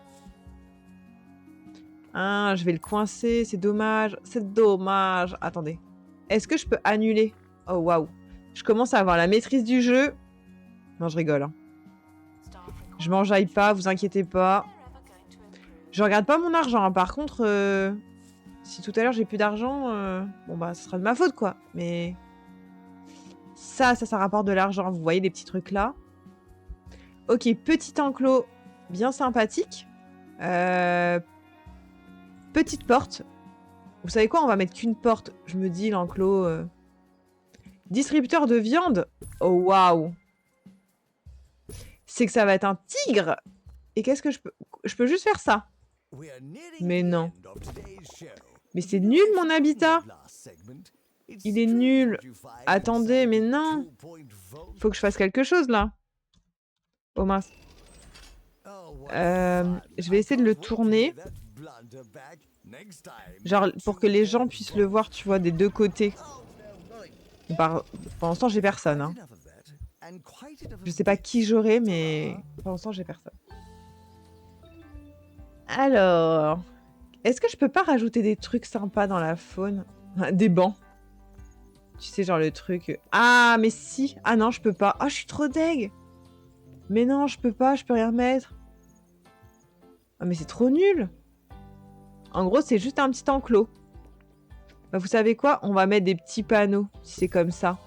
Ah, je vais le coincer, c'est dommage. C'est dommage. Attendez. Est-ce que je peux annuler? Oh, waouh. Je commence à avoir la maîtrise du jeu. Non, je rigole. Hein. Je m'enjaille pas, vous inquiétez pas. Je regarde pas mon argent. Hein. Par contre, si tout à l'heure j'ai plus d'argent, bon bah, ce sera de ma faute, quoi. Mais ça rapporte de l'argent. Vous voyez les petits trucs là. Ok, petit enclos bien sympathique. Petite porte. Vous savez quoi? On va mettre qu'une porte. Je me dis l'enclos... Distributeur de viande. Oh, waouh. C'est que ça va être un tigre. Et qu'est-ce que je peux... Je peux juste faire ça. Mais non. Mais c'est nul, mon habitat. Il est nul. Attendez, mais non. Faut que je fasse quelque chose, là. Oh, mince. Je vais essayer de le tourner. Genre, pour que les gens puissent le voir, tu vois, des deux côtés. Pour l'instant, j'ai personne. Hein. Je sais pas qui j'aurai, mais pour l'instant, j'ai personne. Alors, est-ce que je peux pas rajouter des trucs sympas dans la faune? Des bancs. Tu sais, genre le truc... Ah, mais si. Ah non, je peux pas. Ah, je suis trop deg. Mais non, je peux pas, je peux rien mettre. Ah, mais c'est trop nul. En gros, c'est juste un petit enclos. Bah, vous savez quoi? On va mettre des petits panneaux, si c'est comme ça.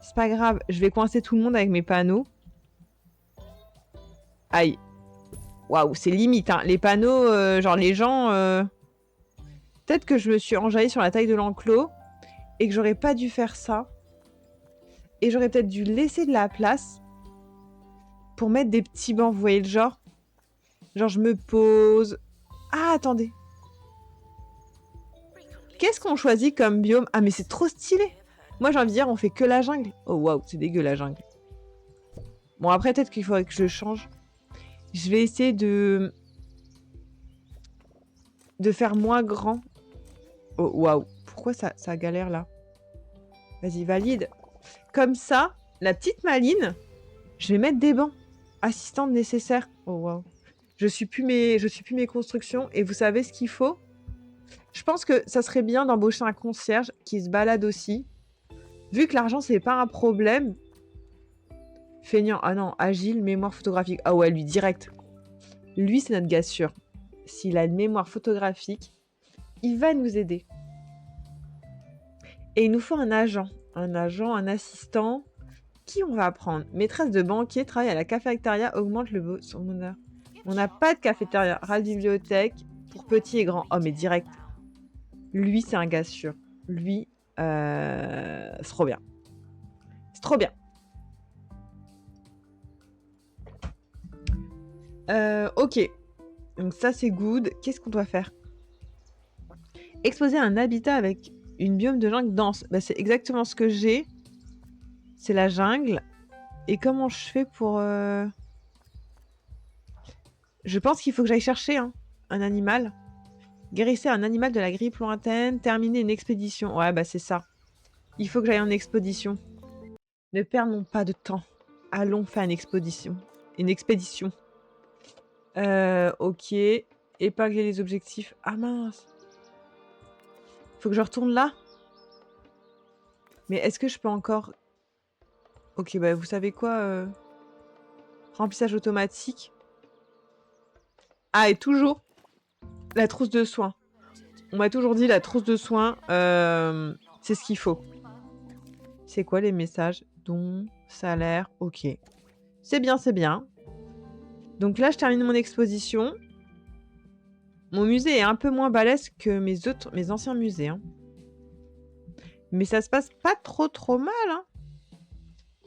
C'est pas grave, je vais coincer tout le monde avec mes panneaux. Aïe. Waouh, c'est limite, hein. Les panneaux, genre les gens... Peut-être que je me suis enjaillée sur la taille de l'enclos et que j'aurais pas dû faire ça. Et j'aurais peut-être dû laisser de la place pour mettre des petits bancs, vous voyez le genre? Genre, je me pose... Ah, attendez. Qu'est-ce qu'on choisit comme biome? Ah, mais c'est trop stylé. Moi, j'ai envie de dire, on fait que la jungle. Oh, waouh, c'est dégueu, la jungle. Bon, après, peut-être qu'il faudrait que je change. Je vais essayer de... de faire moins grand. Oh, waouh. Pourquoi ça galère là? Vas-y, valide. Comme ça, la petite Maline, je vais mettre des bancs. Assistante nécessaire. Oh, waouh. Je suis plus mes constructions. Et vous savez ce qu'il faut? Je pense que ça serait bien d'embaucher un concierge qui se balade aussi. Vu que l'argent, c'est pas un problème. Feignant. Ah non, agile, mémoire photographique. Ah ouais, lui, direct. Lui, c'est notre gars sûr. S'il a une mémoire photographique, il va nous aider. Et il nous faut un agent. Un assistant. Qui on va prendre? Maîtresse de banquier, travaille à la cafétéria, augmente son honneur. On n'a pas de cafétéria. Râle bibliothèque, pour petits et grands. Oh, mais direct. Lui, c'est un gars sûr. Lui, c'est trop bien. C'est trop bien. Ok. Donc ça, c'est good. Qu'est-ce qu'on doit faire? Exposer un habitat avec une biome de jungle dense. Bah, c'est exactement ce que j'ai. C'est la jungle. Et comment je fais pour... Je pense qu'il faut que j'aille chercher un animal. Guérissez un animal de la grippe lointaine. Terminer une expédition. Ouais, bah c'est ça. Il faut que j'aille en expédition. Ne perdons pas de temps. Allons faire une expédition. Une expédition. Ok. Épingler les objectifs. Ah mince. Faut que je retourne là. Mais est-ce que je peux encore... Ok, bah vous savez quoi remplissage automatique. Ah, et toujours la trousse de soins. On m'a toujours dit la trousse de soins, c'est ce qu'il faut. C'est quoi les messages? Don, salaire, ok. C'est bien, c'est bien. Donc là, je termine mon exposition. Mon musée est un peu moins balèze que mes anciens musées. Hein. Mais ça se passe pas trop mal. Hein.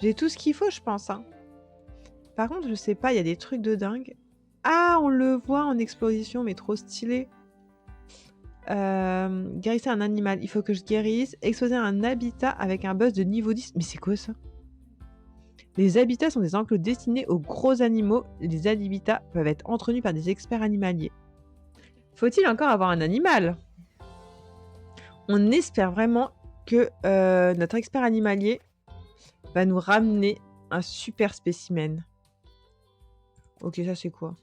J'ai tout ce qu'il faut, je pense. Hein. Par contre, je sais pas, il y a des trucs de dingue. Ah, on le voit en exposition, mais trop stylé. Guérissez un animal. Il faut que je guérisse. Exposer un habitat avec un buzz de niveau 10. Mais c'est quoi ça? Les habitats sont des enclos destinés aux gros animaux. Les habitats peuvent être entretenus par des experts animaliers. Faut-il encore avoir un animal? On espère vraiment que notre expert animalier va nous ramener un super spécimen. Ok, ça c'est quoi?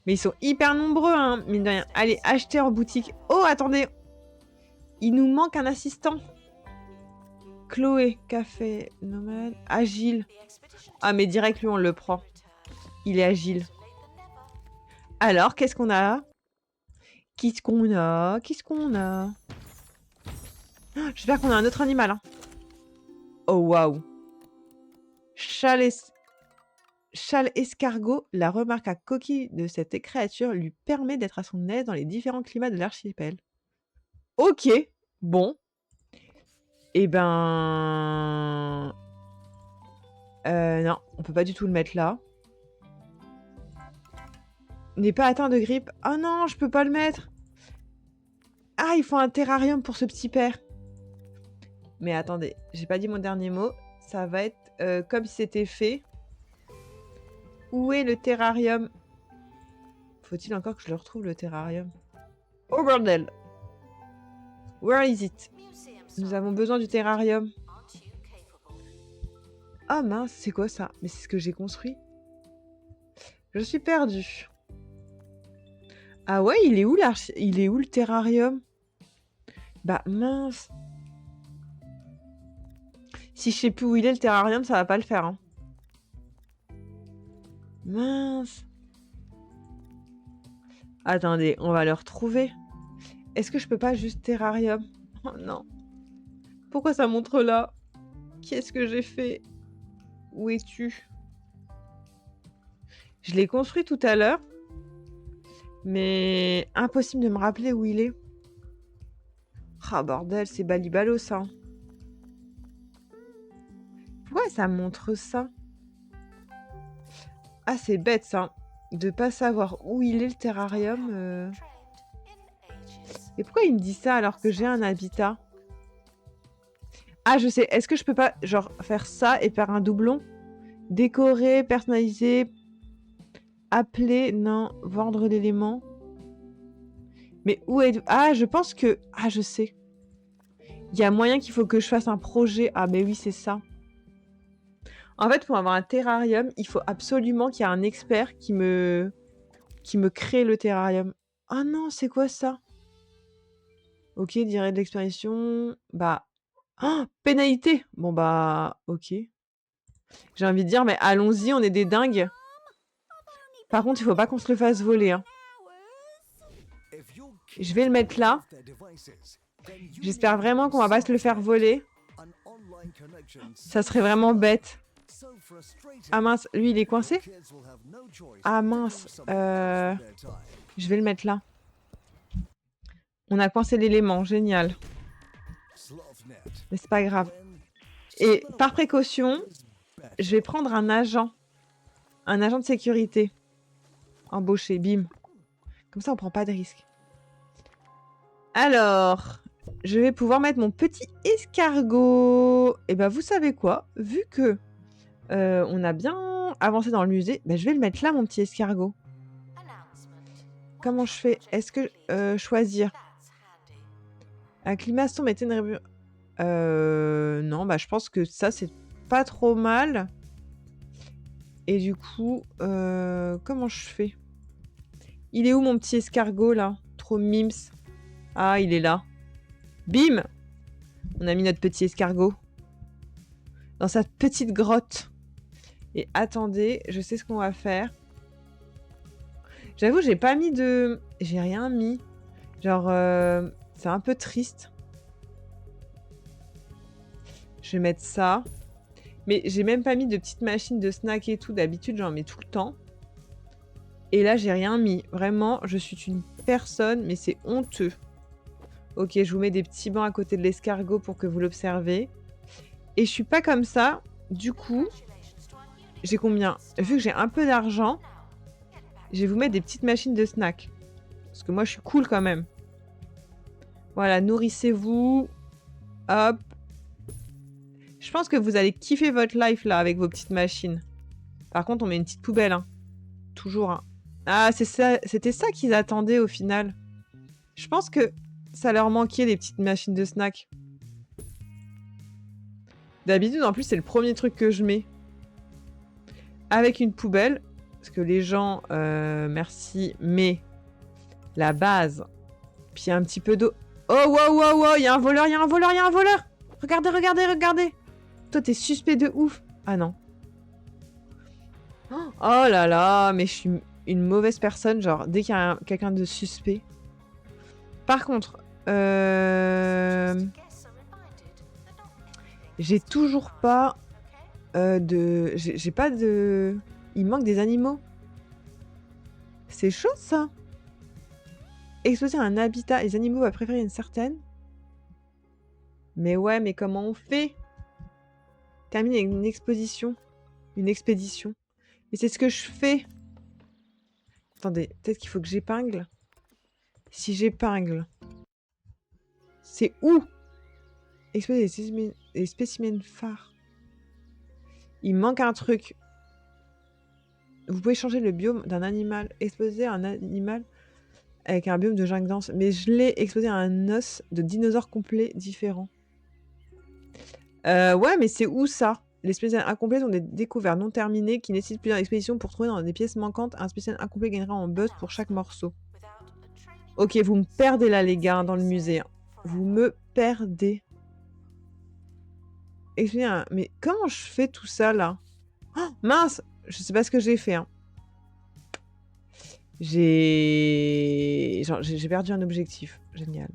Mais ils sont hyper nombreux, hein, mine de rien. Allez, acheter en boutique. Oh, attendez. Il nous manque un assistant. Chloé, café, nomade, agile. Ah, mais direct, lui, on le prend. Il est agile. Alors, qu'est-ce qu'on a? Qu'est-ce qu'on a? J'espère qu'on a un autre animal. Hein. Oh, waouh. Châle escargot, la remarque à coquille de cette créature lui permet d'être à son aise dans les différents climats de l'archipel. Ok, bon. Eh ben... non, on peut pas du tout le mettre là. N'est pas atteint de grippe. Oh non, je peux pas le mettre. Ah, il faut un terrarium pour ce petit père. Mais attendez, j'ai pas dit mon dernier mot. Ça va être comme si c'était fait. Où est le terrarium? Faut-il encore que je le retrouve, le terrarium? Oh bordel! Where is it? Nous avons besoin du terrarium. Ah mince, c'est quoi ça? Mais c'est ce que j'ai construit. Je suis perdue. Ah ouais, il est où le terrarium? Bah mince. Si je sais plus où il est le terrarium, ça va pas le faire. Hein. Mince. Attendez, on va le retrouver. Est-ce que je peux pas juste terrarium? Oh non. Pourquoi ça montre là? Qu'est-ce que j'ai fait? Où es-tu? Je l'ai construit tout à l'heure. Mais impossible de me rappeler où il est. Ah bordel, c'est balibalo ça. Pourquoi ça montre ça? Ah c'est bête ça. De pas savoir où il est le terrarium. Et pourquoi il me dit ça alors que j'ai un habitat? Ah je sais, est-ce que je peux pas genre faire ça et faire un doublon? Décorer, personnaliser, appeler, non, vendre l'élément. Mais où est... Ah, je pense que... Ah, je sais. Il y a moyen qu'il faut que je fasse un projet. Ah, mais oui, c'est ça. En fait, pour avoir un terrarium, il faut absolument qu'il y ait un expert qui me crée le terrarium. Ah non, c'est quoi ça? Ok, durée de l'expérimentation. Bah... Oh, pénalité! Bon bah... Ok. J'ai envie de dire, mais allons-y, on est des dingues. Par contre, il faut pas qu'on se le fasse voler. Hein. Je vais le mettre là. J'espère vraiment qu'on va pas se le faire voler. Ça serait vraiment bête. Ah mince, lui il est coincé? Ah mince. Je vais le mettre là. On a coincé l'élément, génial. Mais c'est pas grave. Et par précaution, je vais prendre un agent. Un agent de sécurité. Embauché, bim. Comme ça, on prend pas de risque. Alors, je vais pouvoir mettre mon petit escargot. Et ben, vous savez quoi? Vu que on a bien avancé dans le musée, ben, je vais le mettre là, mon petit escargot. Comment je fais? Est-ce que choisir un climat sombre et ténébreux? Non, bah je pense que ça c'est pas trop mal. Et du coup, comment je fais? Il est où mon petit escargot là? Trop mims. Ah, il est là. Bim! On a mis notre petit escargot dans sa petite grotte. Et attendez, je sais ce qu'on va faire. J'avoue, j'ai pas mis de... J'ai rien mis. Genre, c'est un peu triste. Je vais mettre ça. Mais j'ai même pas mis de petites machines de snack et tout. D'habitude, j'en mets tout le temps. Et là, j'ai rien mis. Vraiment, je suis une personne, mais c'est honteux. Ok, je vous mets des petits bancs à côté de l'escargot pour que vous l'observez. Et je suis pas comme ça. Du coup, j'ai combien? Vu que j'ai un peu d'argent, je vais vous mettre des petites machines de snack. Parce que moi, je suis cool quand même. Voilà, nourrissez-vous. Hop. Je pense que vous allez kiffer votre life là avec vos petites machines. Par contre, on met une petite poubelle. Hein. Toujours. Hein. Ah, c'est ça, c'était ça qu'ils attendaient au final. Je pense que ça leur manquait des petites machines de snack. D'habitude, en plus, c'est le premier truc que je mets. Avec une poubelle. Parce que les gens, merci, mais la base. Puis un petit peu d'eau. Oh, wow, wow, wow, il y a un voleur, il y a un voleur, il y a un voleur. Regardez, regardez, regardez. Toi, t'es suspect de ouf. Ah non. Oh là là, mais je suis une mauvaise personne. Genre, dès qu'il y a quelqu'un de suspect. Par contre, j'ai toujours pas de... J'ai pas de... Il manque des animaux. C'est chaud, ça. Exposer un habitat. Les animaux vont préférer une certaine. Mais ouais, mais comment on fait? Terminer avec une exposition. Une expédition. Mais c'est ce que je fais. Attendez, peut-être qu'il faut que j'épingle. Si j'épingle... C'est où? Exposer les spécimens phares. Il manque un truc. Vous pouvez changer le biome d'un animal. Exposer un animal avec un biome de jungle dense. Mais je l'ai exposé à un os de dinosaures complets différents. Ouais, mais c'est où ça? Les spécimens incomplets ont des découvertes non terminées qui nécessitent plusieurs expéditions pour trouver dans des pièces manquantes. Un spécimen incomplet gagnera en buzz pour chaque morceau. Ok, vous me perdez là, les gars, dans le musée. Vous me perdez. Mais comment je fais tout ça, là? Oh, mince! Je sais pas ce que j'ai fait. Hein. J'ai perdu un objectif. Génial.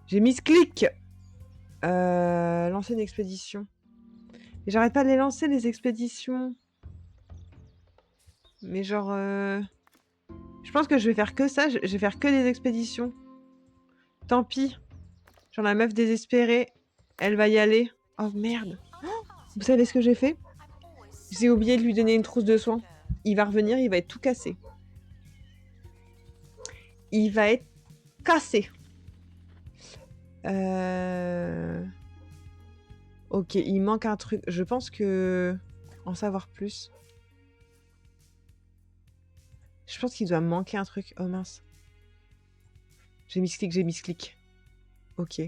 J'ai mis ce clic. Lancer une expédition. Et j'arrête pas de les lancer, les expéditions. Mais genre... Je pense que je vais faire que ça. Je vais faire que des expéditions. Tant pis. Genre la meuf désespérée. Elle va y aller. Oh merde. Oh, vous savez ce que j'ai fait? J'ai oublié de lui donner une trousse de soins. Il va revenir, il va être tout cassé. Il va être cassé. Ok, il manque un truc. Je pense que... En savoir plus. Je pense qu'il doit manquer un truc. Oh mince. J'ai misclick. Ok.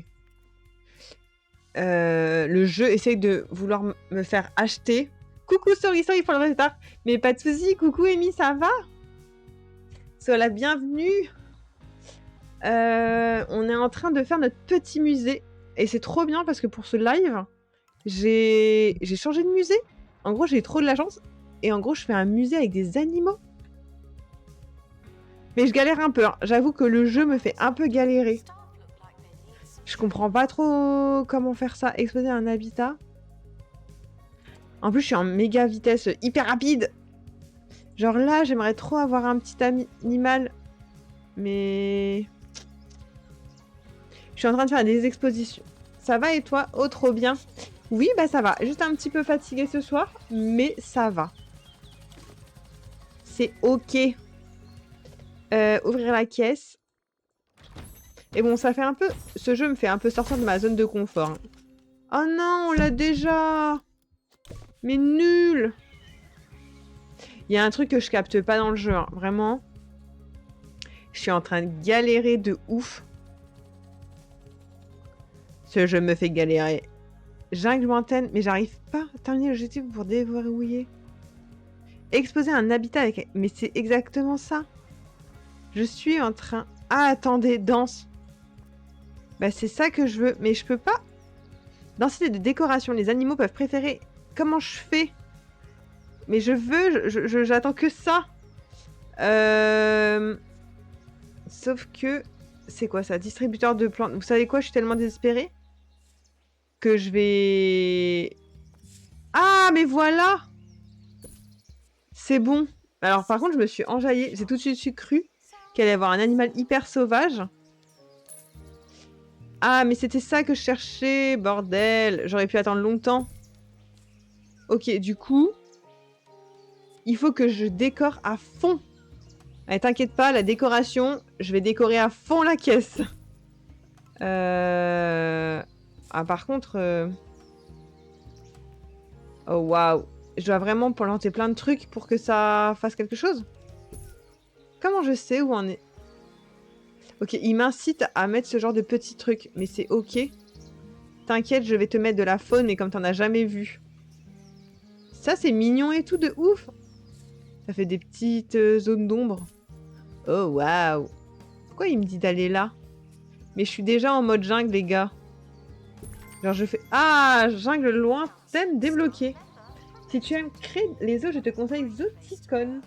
Le jeu essaye de vouloir me faire acheter. Coucou, sorry pour le retard. Mais pas de soucis. Coucou, Amy, ça va? Sois la bienvenue. On est en train de faire notre petit musée. Et c'est trop bien parce que pour ce live, j'ai changé de musée. En gros, j'ai trop de la chance. Et en gros, je fais un musée avec des animaux. Mais je galère un peu. Hein. J'avoue que le jeu me fait un peu galérer. Je comprends pas trop comment faire ça. Exposer un habitat. En plus, je suis en méga vitesse hyper rapide. Genre là, j'aimerais trop avoir un petit animal. Mais... Je suis en train de faire des expositions. Ça va et toi? Oh, trop bien. Oui, bah ça va. Juste un petit peu fatiguée ce soir, mais ça va. C'est ok. Ouvrir la caisse. Et bon, ça fait un peu... Ce jeu me fait un peu sortir de ma zone de confort. Hein. Oh non, on l'a déjà. Mais nul. Il y a un truc que je capte pas dans le jeu. Hein. Vraiment. Je suis en train de galérer de ouf. Ce jeu me fait galérer. Jungle lointaine, mais j'arrive pas à terminer l'objectif pour déverrouiller. Exposer un habitat avec... Mais c'est exactement ça. Je suis en train... Ah, attendez, danse. Bah, c'est ça que je veux. Mais je peux pas... Densité de décoration. Les animaux peuvent préférer... Comment je fais? Mais je veux... J'attends que ça. Sauf que... C'est quoi ça? Distributeur de plantes. Vous savez quoi? Je suis tellement désespérée que je vais... Ah, mais voilà! C'est bon. Alors, par contre, je me suis enjaillée. J'ai tout de suite cru qu'elle allait avoir un animal hyper sauvage. Ah, mais c'était ça que je cherchais, bordel. J'aurais pu attendre longtemps. Ok, du coup... Il faut que je décore à fond. Allez, t'inquiète pas, la décoration, je vais décorer à fond la caisse. Ah, par contre... Oh, waouh. Je dois vraiment planter plein de trucs pour que ça fasse quelque chose? Comment je sais où on est? Ok, il m'incite à mettre ce genre de petits trucs, mais c'est ok. T'inquiète, je vais te mettre de la faune, mais comme t'en as jamais vu. Ça, c'est mignon et tout, de ouf. Ça fait des petites zones d'ombre. Oh, waouh. Pourquoi il me dit d'aller là? Mais je suis déjà en mode jungle, les gars. Genre, je fais... Ah, jungle lointaine débloquée. Si tu aimes créer les eaux, je te conseille Zoticon.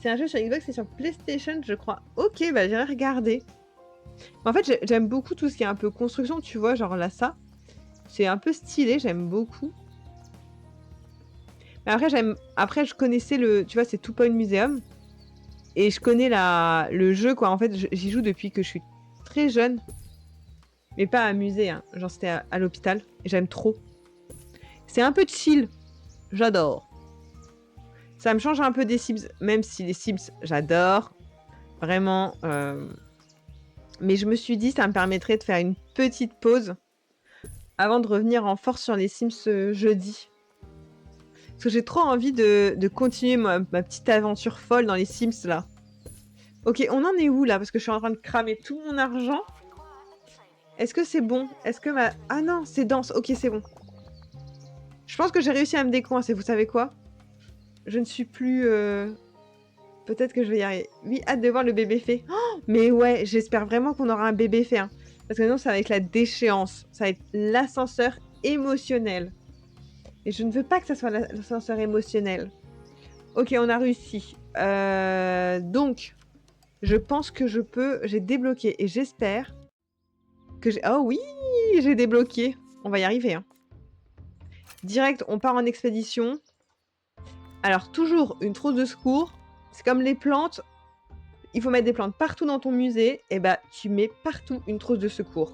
C'est un jeu sur Xbox et sur PlayStation, je crois. Ok, bah j'irai regarder. En fait, j'aime beaucoup tout ce qui est un peu construction, tu vois, genre là, ça. C'est un peu stylé, j'aime beaucoup. Mais après, je connaissais le... Tu vois, c'est Two Point Museum. Et je connais le jeu, quoi. En fait, j'y joue depuis que je suis très jeune. Mais pas à musée, hein. Genre, c'était à l'hôpital. Et j'aime trop. C'est un peu chill. J'adore. Ça me change un peu des Sims, même si les Sims, j'adore. Vraiment. Mais je me suis dit, ça me permettrait de faire une petite pause avant de revenir en force sur les Sims jeudi. Parce que j'ai trop envie de continuer ma petite aventure folle dans les Sims, là. Ok, on en est où, là? Parce que je suis en train de cramer tout mon argent. Est-ce que c'est bon? Est-ce que ma... Ah non, c'est dense. Ok, c'est bon. Je pense que j'ai réussi à me décoincer, vous savez quoi? Je ne suis plus... Peut-être que je vais y arriver. Oui, hâte de voir le bébé fait. Oh, mais ouais, j'espère vraiment qu'on aura un bébé fait. Hein. Parce que non, ça va être la déchéance. Ça va être l'ascenseur émotionnel. Et je ne veux pas que ça soit l'ascenseur émotionnel. Ok, on a réussi. Donc, je pense que je peux... J'ai débloqué et j'espère que j'ai... Oh oui, j'ai débloqué. On va y arriver. Hein. Direct, on part en expédition. Alors, toujours une trousse de secours. C'est comme les plantes. Il faut mettre des plantes partout dans ton musée. Et bah, tu mets partout une trousse de secours.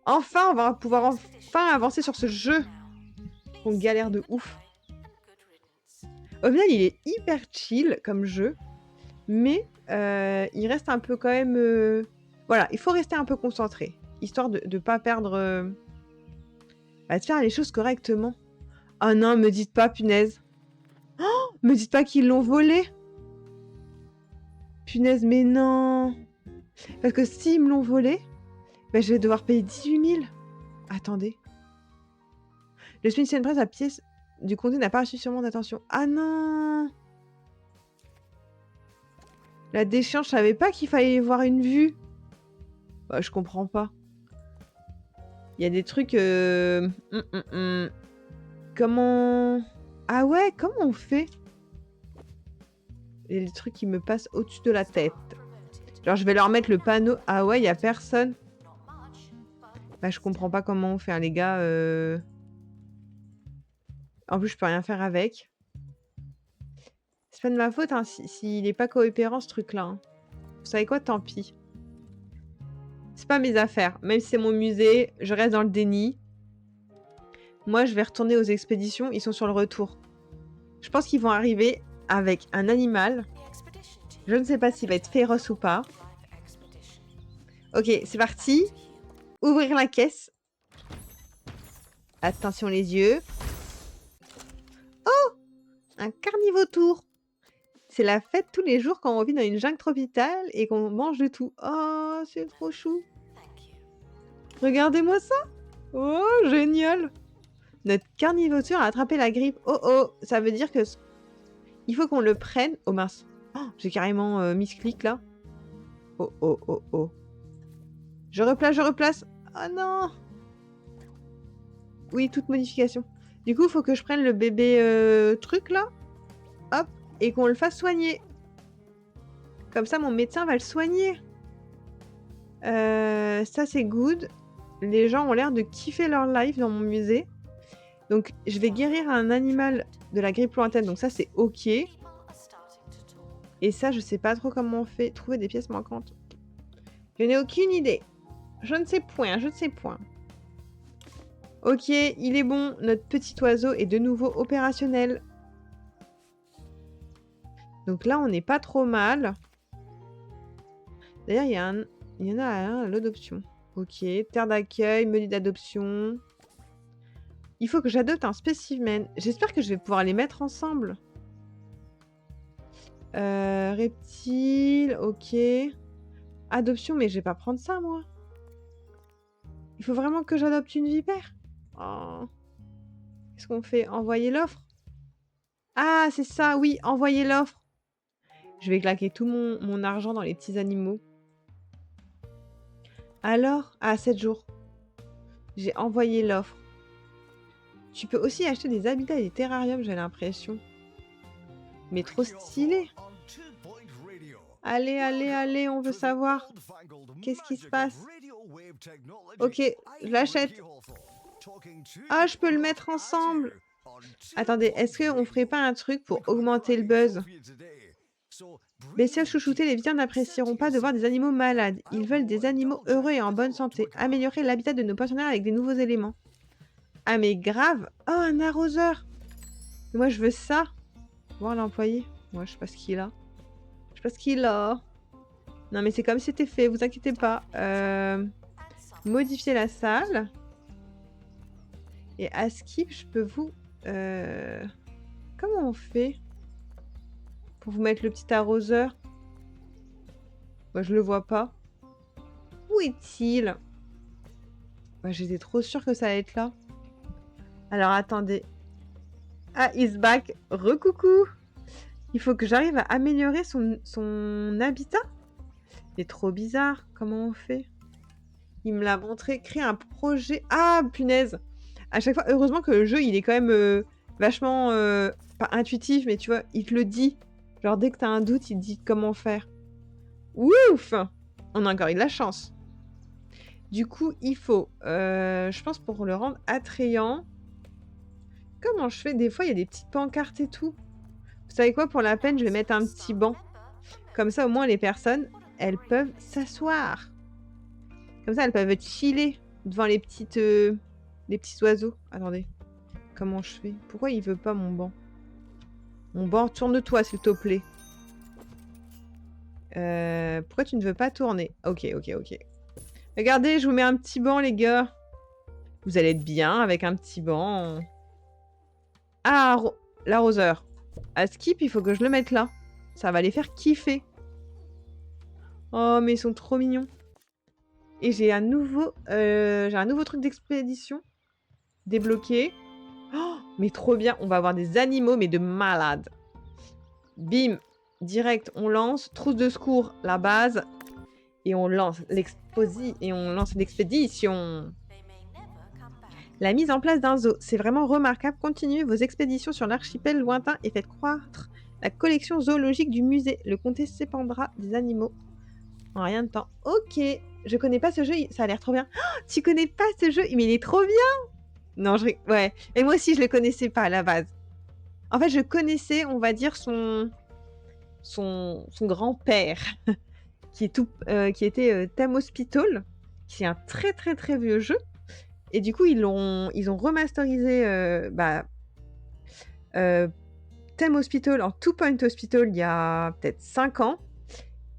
Enfin, on va pouvoir enfin avancer sur ce jeu. On galère de ouf. Au final, il est hyper chill comme jeu. Mais il reste un peu quand même... Voilà, il faut rester un peu concentré. Histoire de ne pas perdre... de faire les choses correctement. Oh non, me dites pas, punaise. Oh, me dites pas qu'ils l'ont volé. Punaise, mais non. Parce que s'ils me l'ont volé, bah, je vais devoir payer 18 000. Attendez. Le Smithsonian Press, la pièce du comté n'a pas reçu sûrement d'attention. Ah non! La déchéance, je savais pas qu'il fallait voir une vue. Bah, je comprends pas. Il y a des trucs... Comment... Ah ouais, comment on fait? Il y a des trucs qui me passent au-dessus de la tête. Genre, je vais leur mettre le panneau. Ah ouais, il y a personne. Bah, je comprends pas comment on fait, hein, les gars. En plus, je peux rien faire avec. C'est pas de ma faute, hein, s'il est pas coopérant, ce truc-là. Hein. Vous savez quoi? Tant pis. C'est pas mes affaires. Même si c'est mon musée, je reste dans le déni. Moi, je vais retourner aux expéditions. Ils sont sur le retour. Je pense qu'ils vont arriver avec un animal. Je ne sais pas s'il va être féroce ou pas. Ok, c'est parti. Ouvrir la caisse. Attention les yeux. Oh! Un carnivautour. C'est la fête tous les jours quand on vit dans une jungle tropicale et qu'on mange de tout. Oh, c'est trop chou. Regardez-moi ça. Oh, génial. Notre carnivautour a attrapé la grippe. Oh, oh, ça veut dire que... Il faut qu'on le prenne. Oh mince. Oh, j'ai carrément mis ce clic là. Oh, oh, oh, oh. Je replace, je replace. Oh non. Oui, toute modification. Du coup, il faut que je prenne le bébé truc là. Hop. Et qu'on le fasse soigner. Comme ça, mon médecin va le soigner. Ça, c'est good. Les gens ont l'air de kiffer leur life dans mon musée. Donc, je vais guérir un animal de la grippe lointaine. Donc ça, c'est ok. Et ça, je sais pas trop comment on fait. Trouver des pièces manquantes. Je n'ai aucune idée. Je ne sais point, je ne sais point. Ok, il est bon. Notre petit oiseau est de nouveau opérationnel. Donc là, on n'est pas trop mal. D'ailleurs, il y en a un à l'adoption. Ok, terre d'accueil, menu d'adoption. Il faut que j'adopte un spécimen. J'espère que je vais pouvoir les mettre ensemble. Reptile, ok. Adoption, mais je vais pas prendre ça, moi. Il faut vraiment que j'adopte une vipère. Oh. Qu'est-ce qu'on fait? Envoyer l'offre? Ah, c'est ça, oui, envoyer l'offre. Je vais claquer tout mon argent dans les petits animaux. Alors, 7 jours. J'ai envoyé l'offre. Tu peux aussi acheter des habitats et des terrariums, j'ai l'impression. Mais trop stylé. Allez, allez, allez, on veut savoir. Qu'est-ce qui se passe? Ok, je l'achète. Ah, je peux le mettre ensemble. Attendez, est-ce qu'on ferait pas un truc pour augmenter le buzz? Bestioles chouchoutées, les visiteurs n'apprécieront pas de voir des animaux malades. Ils veulent des animaux heureux et en bonne santé. Améliorer l'habitat de nos pensionnaires avec des nouveaux éléments. Ah mais grave. Oh, un arroseur. Moi, je veux ça. Voir l'employé. Moi, je sais pas ce qu'il a. Je sais pas ce qu'il a. Non, mais c'est comme si c'était fait. Vous inquiétez pas. Modifier la salle. Et à skip, je peux vous... Comment on fait pour vous mettre le petit arroseur? Moi, je le vois pas. Où est-il? J'étais trop sûre que ça allait être là. Alors, attendez. Ah, he's back. Recoucou. Il faut que j'arrive à améliorer son habitat. C'est trop bizarre. Comment on fait? Il me l'a montré. Créer un projet. Ah, punaise. À chaque fois, heureusement que le jeu, il est quand même vachement... pas intuitif, mais tu vois, il te le dit. Genre, dès que t'as un doute, il te dit comment faire. Ouf! On a encore eu de la chance. Du coup, il faut... je pense pour le rendre attrayant... Comment je fais? Des fois, il y a des petites pancartes et tout. Vous savez quoi? Pour la peine, je vais mettre un petit banc. Comme ça, au moins, les personnes, elles peuvent s'asseoir. Comme ça, elles peuvent chiller devant les petits oiseaux. Attendez. Comment je fais? Pourquoi il veut pas mon banc? Mon banc, tourne-toi, s'il te plaît. Pourquoi tu ne veux pas tourner? Ok, ok, ok. Regardez, je vous mets un petit banc, les gars. Vous allez être bien avec un petit banc. Ah, l'arroseur. À skip, il faut que je le mette là. Ça va les faire kiffer. Oh, mais ils sont trop mignons. Et j'ai un nouveau truc d'expédition débloqué. Oh, mais trop bien. On va avoir des animaux, mais de malades. Bim, direct, on lance. Trousse de secours, la base. Et on lance l'expédition. La mise en place d'un zoo, c'est vraiment remarquable. Continuez vos expéditions sur l'archipel lointain et faites croître la collection zoologique du musée. Le comté s'épandra des animaux en rien de temps. Ok, je connais pas ce jeu, ça a l'air trop bien. Oh, tu connais pas ce jeu, mais il est trop bien. Non, ouais. Et moi aussi, je le connaissais pas à la base. En fait, je connaissais, on va dire, son grand-père, qui était Thème Hospital, qui est un très très très vieux jeu. Et du coup, ils ont remasterisé Thème Hospital en Two Point Hospital il y a peut-être 5 ans.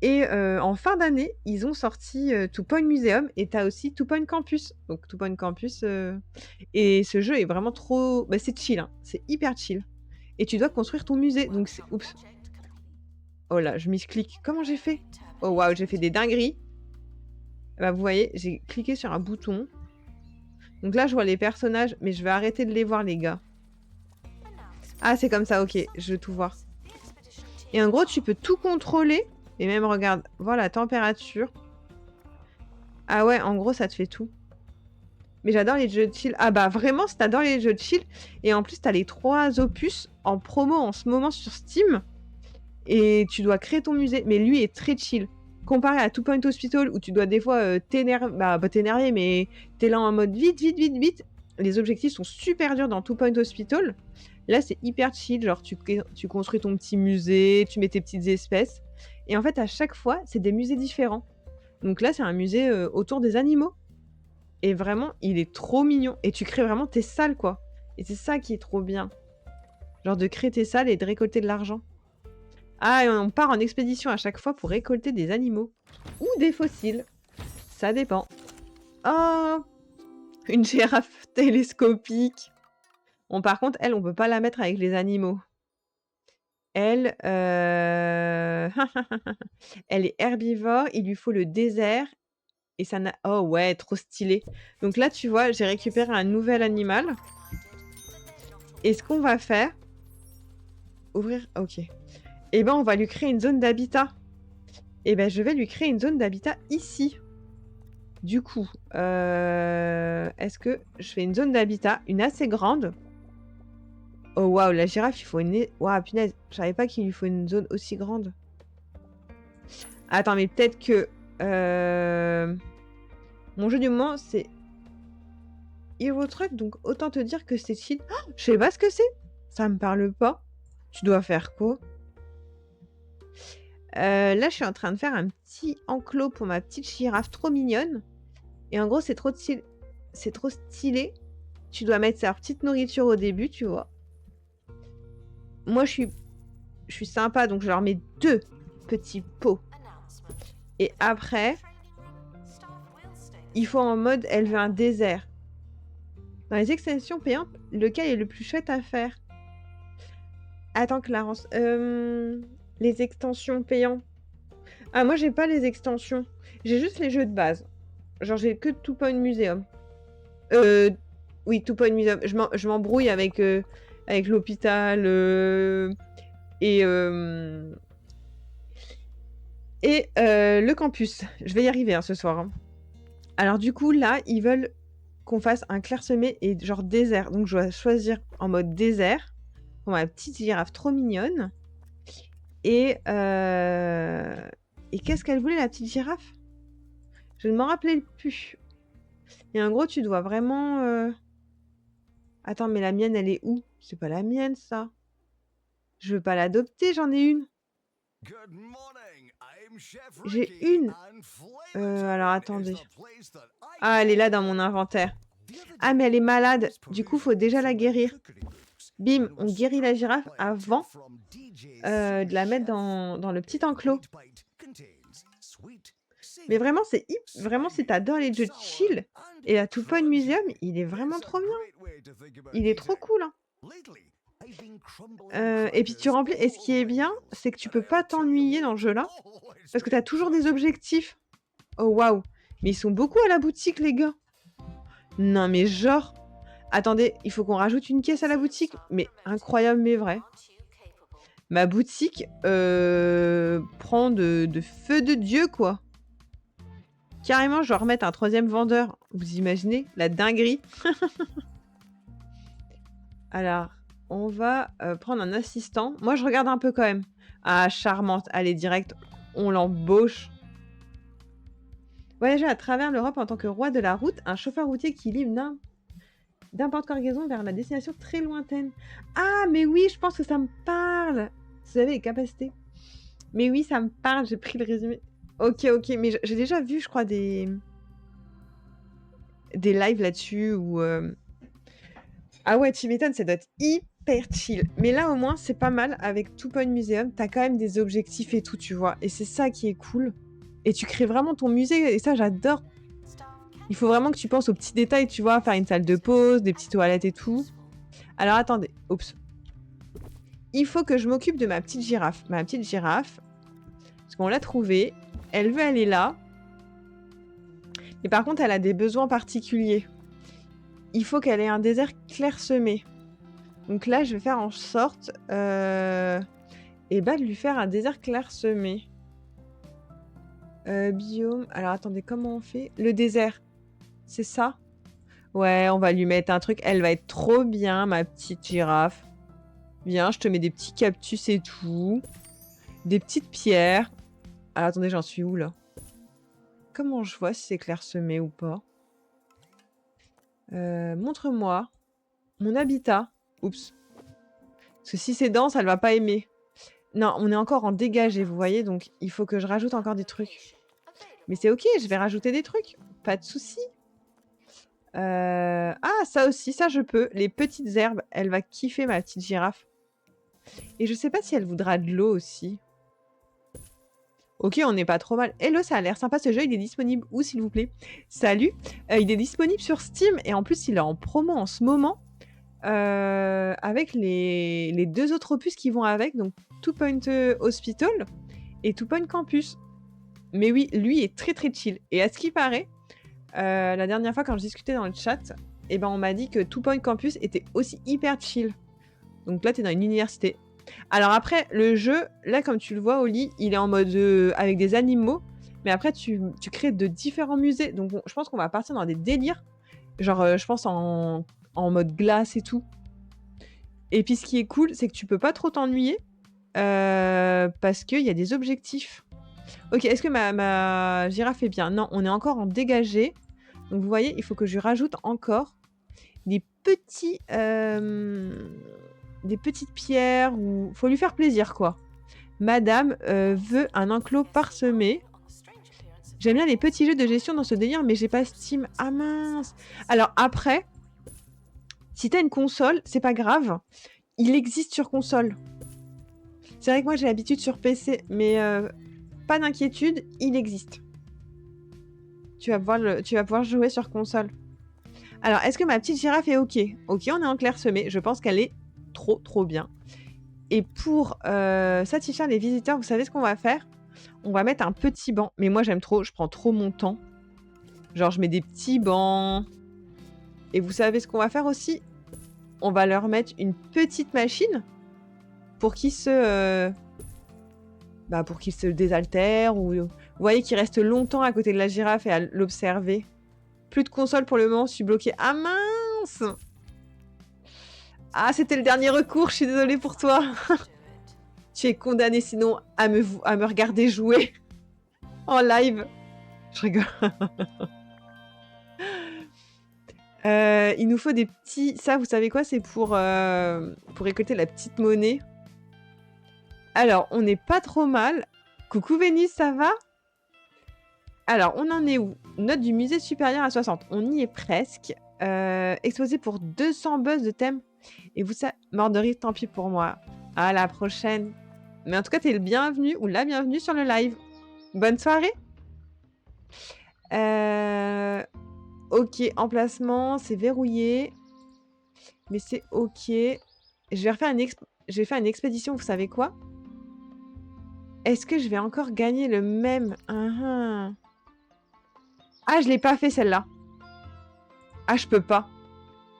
Et en fin d'année, ils ont sorti Two Point Museum et tu as aussi Two Point Campus. Donc Two Point Campus, et ce jeu est vraiment trop... Bah, c'est chill, hein. C'est hyper chill. Et tu dois construire ton musée. Donc c'est... Oups. Oh là, je misclique. Comment j'ai fait? Oh waouh, j'ai fait des dingueries. Bah, vous voyez, j'ai cliqué sur un bouton. Donc là, je vois les personnages, mais je vais arrêter de les voir, les gars. Ah, c'est comme ça, ok. Je veux tout voir. Et en gros, tu peux tout contrôler. Et même, regarde, voir la température. Ah ouais, en gros, ça te fait tout. Mais j'adore les jeux de chill. Ah bah vraiment, si t'adores les jeux de chill. Et en plus, t'as les 3 opus en promo en ce moment sur Steam. Et tu dois créer ton musée. Mais lui est très chill. Comparé à Two Point Hospital, où tu dois des fois t'énerver. Bah, pas t'énerver, mais t'es là en mode vite, vite, vite, vite. Les objectifs sont super durs dans Two Point Hospital. Là, c'est hyper chill. Genre, tu construis ton petit musée, tu mets tes petites espèces. Et en fait, à chaque fois, c'est des musées différents. Donc là, c'est un musée autour des animaux. Et vraiment, il est trop mignon. Et tu crées vraiment tes salles, quoi. Et c'est ça qui est trop bien. Genre de créer tes salles et de récolter de l'argent. Ah, et on part en expédition à chaque fois pour récolter des animaux. Ou des fossiles. Ça dépend. Oh, une girafe télescopique. Bon, par contre, elle, on peut pas la mettre avec les animaux. Elle, elle est herbivore. Il lui faut le désert. Et ça n'a... Oh ouais, trop stylé. Donc là, tu vois, j'ai récupéré un nouvel animal. Et ce qu'on va faire... Ouvrir... Ok. Et ben, on va lui créer une zone d'habitat. Et ben, je vais lui créer une zone d'habitat ici. Du coup, est-ce que je fais une zone d'habitat, une assez grande? Oh waouh, la girafe, il faut une... Waouh, punaise, je savais pas qu'il lui faut une zone aussi grande. Attends, mais peut-être que... Mon jeu du moment, c'est Hero Truck, donc autant te dire que c'est chill. Oh, je sais pas ce que c'est. Ça me parle pas. Tu dois faire quoi? Là, je suis en train de faire un petit enclos pour ma petite girafe trop mignonne. Et en gros, c'est trop stylé. C'est trop stylé. Tu dois mettre sa petite nourriture au début, tu vois. Moi, je suis sympa, donc je leur mets 2 petits pots. Et après, il faut en mode, elle veut un désert. Dans les extensions payantes, lequel est le plus chouette à faire? Attends, Clarence. Les extensions payantes. Ah, moi, j'ai pas les extensions. J'ai juste les jeux de base. Genre, j'ai que Two Point Museum. Oui, Two Point Museum. Je m'embrouille avec l'hôpital et le campus. Je vais y arriver ce soir. Hein. Alors, du coup, là, ils veulent qu'on fasse un clairsemé et genre désert. Donc, je dois choisir en mode désert pour ma petite girafe trop mignonne. Et qu'est-ce qu'elle voulait, la petite girafe? Je ne m'en rappelais plus. Et en gros, tu dois vraiment... Attends, mais la mienne, elle est où? C'est pas la mienne, ça. Je veux pas l'adopter, j'en ai une. J'ai une. Alors, attendez. Ah, elle est là dans mon inventaire. Ah, mais elle est malade. Du coup, faut déjà la guérir. Bim, on guérit la girafe avant de la mettre dans le petit enclos. Mais vraiment, si t'adores les jeux de chill, et la Two Point Museum, il est vraiment trop bien. Il est trop cool. Hein. Et puis tu remplis et ce qui est bien, c'est que tu peux pas t'ennuyer dans le jeu-là, parce que tu as toujours des objectifs. Oh waouh! Mais ils sont beaucoup à la boutique, les gars. Non mais genre... Attendez, il faut qu'on rajoute une caisse à la boutique? Mais incroyable mais vrai. Ma boutique prend de feu de Dieu, quoi. Carrément, je dois remettre un 3e vendeur. Vous imaginez? La dinguerie. Alors, on va prendre un assistant. Moi, je regarde un peu quand même. Ah, charmante. Allez, direct, on l'embauche. Voyager à travers l'Europe en tant que roi de la route, un chauffeur routier qui livre d'importe cargaison vers la destination très lointaine. Ah, mais oui, je pense que ça me parle. Vous avez les capacités. Mais oui, ça me parle, j'ai pris le résumé. Ok, mais j'ai déjà vu, je crois, des lives là-dessus où... Ah ouais, tu m'étonnes, ça doit être hyper chill. Mais là, au moins, c'est pas mal. Avec Two Point Museum, t'as quand même des objectifs et tout, tu vois. Et c'est ça qui est cool. Et tu crées vraiment ton musée, et ça, j'adore. Il faut vraiment que tu penses aux petits détails, tu vois, faire une salle de pause, des petites toilettes et tout. Alors, attendez. Oups. Il faut que je m'occupe de ma petite girafe. Ma petite girafe, parce qu'on l'a trouvée. Elle veut aller là. Mais par contre, elle a des besoins particuliers. Il faut qu'elle ait un désert clairsemé. Donc là, je vais faire en sorte de lui faire un désert clairsemé. Biome. Alors, attendez, comment on fait? Le désert. C'est ça? Ouais, on va lui mettre un truc. Elle va être trop bien, ma petite girafe. Viens, je te mets des petits cactus et tout. Des petites pierres. Alors, attendez, j'en suis où, là? Comment je vois si c'est clairsemé ou pas? Montre-moi mon habitat. Oups. Parce que si c'est dense, elle va pas aimer. Non, on est encore en dégagé, vous voyez, donc il faut que je rajoute encore des trucs. Mais c'est ok, je vais rajouter des trucs. Pas de souci. Ah, ça aussi, ça je peux. Les petites herbes, elle va kiffer ma petite girafe. Et je sais pas si elle voudra de l'eau aussi. Ok, on n'est pas trop mal. Hello, ça a l'air sympa ce jeu, il est disponible où s'il vous plaît? Salut, il est disponible sur Steam et en plus il est en promo en ce moment. Avec les 2 autres opus qui vont avec, donc Two Point Hospital et Two Point Campus. Mais oui, lui est très très chill. Et à ce qui paraît, la dernière fois quand je discutais dans le chat, eh ben on m'a dit que Two Point Campus était aussi hyper chill. Donc là, t'es dans une université. Alors après, le jeu, là comme tu le vois, Oli, il est en mode avec des animaux. Mais après, tu crées de différents musées. Donc je pense qu'on va partir dans des délires. Genre, je pense en mode glace et tout. Et puis ce qui est cool, c'est que tu peux pas trop t'ennuyer parce qu'il y a des objectifs. Ok, est-ce que ma girafe est bien? Non, on est encore en dégagé. Donc vous voyez, il faut que je rajoute encore des petites pierres. Faut lui faire plaisir, quoi. Madame veut un enclos parsemé. J'aime bien les petits jeux de gestion dans ce délire, mais j'ai pas Steam. Ah mince. Alors après, si t'as une console, c'est pas grave. Il existe sur console. C'est vrai que moi j'ai l'habitude sur PC, mais pas d'inquiétude, il existe. Tu vas pouvoir jouer sur console. Alors, est-ce que ma petite girafe est ok? Ok, on est en clairsemé. Je pense qu'elle est trop bien. Et pour satisfaire les visiteurs, vous savez ce qu'on va faire? On va mettre un petit banc. Mais moi j'aime trop, je prends trop mon temps. Genre je mets des petits bancs. Et vous savez ce qu'on va faire aussi? On va leur mettre une petite machine pour qu'ils se désaltèrent ou vous voyez qu'ils restent longtemps à côté de la girafe et à l'observer. Plus de console pour le moment, je suis bloquée. Ah mince! Ah, c'était le dernier recours, je suis désolée pour toi. Tu es condamné sinon à me regarder jouer en live. Je rigole. Il nous faut des petits... Ça, vous savez quoi? C'est pour récolter la petite monnaie. Alors, on n'est pas trop mal. Coucou Vénus, ça va? Alors, on en est où? Note du musée supérieur à 60. On y est presque. Exposé pour 200 buzz de thème. Et vous savez... Mort de rire, tant pis pour moi. À la prochaine. Mais en tout cas, t'es le bienvenu ou la bienvenue sur le live. Bonne soirée. Ok, emplacement, c'est verrouillé. Mais c'est ok. Je vais refaire je vais faire une expédition, vous savez quoi? Est-ce que je vais encore gagner le même? Ah, je l'ai pas fait celle-là. Ah, je peux pas.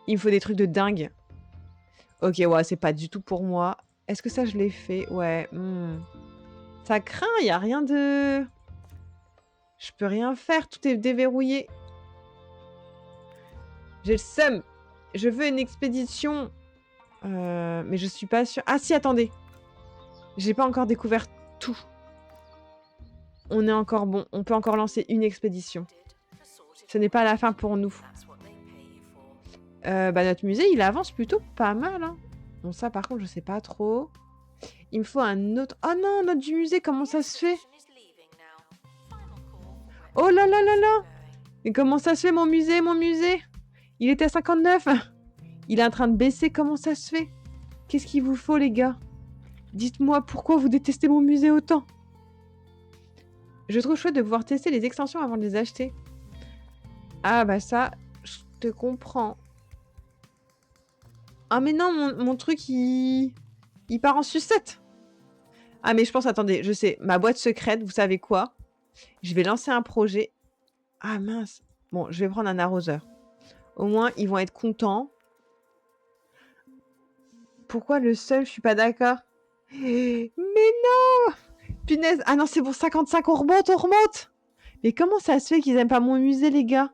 Il me faut des trucs de dingue. Ok, ouais, c'est pas du tout pour moi. Est-ce que ça, je l'ai fait? Ouais. Ça craint, il y a rien de... Je peux rien faire, tout est déverrouillé. J'ai le seum. Je veux une expédition. Mais je suis pas sûre. Ah si, attendez. J'ai pas encore découvert tout. On est encore bon. On peut encore lancer une expédition. Ce n'est pas la fin pour nous. Bah, notre musée, il avance plutôt pas mal. Hein. Bon, ça, par contre, je sais pas trop. Il me faut un autre... Oh non, notre du musée, comment ça se fait? Oh là là là là! Mais comment ça se fait, mon musée, mon musée? Il était à 59. Il est en train de baisser, comment ça se fait? Qu'est-ce qu'il vous faut, les gars? Dites-moi pourquoi vous détestez mon musée autant. Je trouve chouette de pouvoir tester les extensions avant de les acheter. Ah bah ça, je te comprends. Ah mais non, mon truc, il part en sucette. Ah mais je pense, attendez, je sais, ma boîte secrète, vous savez quoi? Je vais lancer un projet. Ah mince. Bon, je vais prendre un arroseur. Au moins, ils vont être contents. Pourquoi le seul, je suis pas d'accord? Mais non! Punaise. Ah non, c'est pour 55, on remonte, on remonte! Mais comment ça se fait qu'ils aiment pas mon musée, les gars?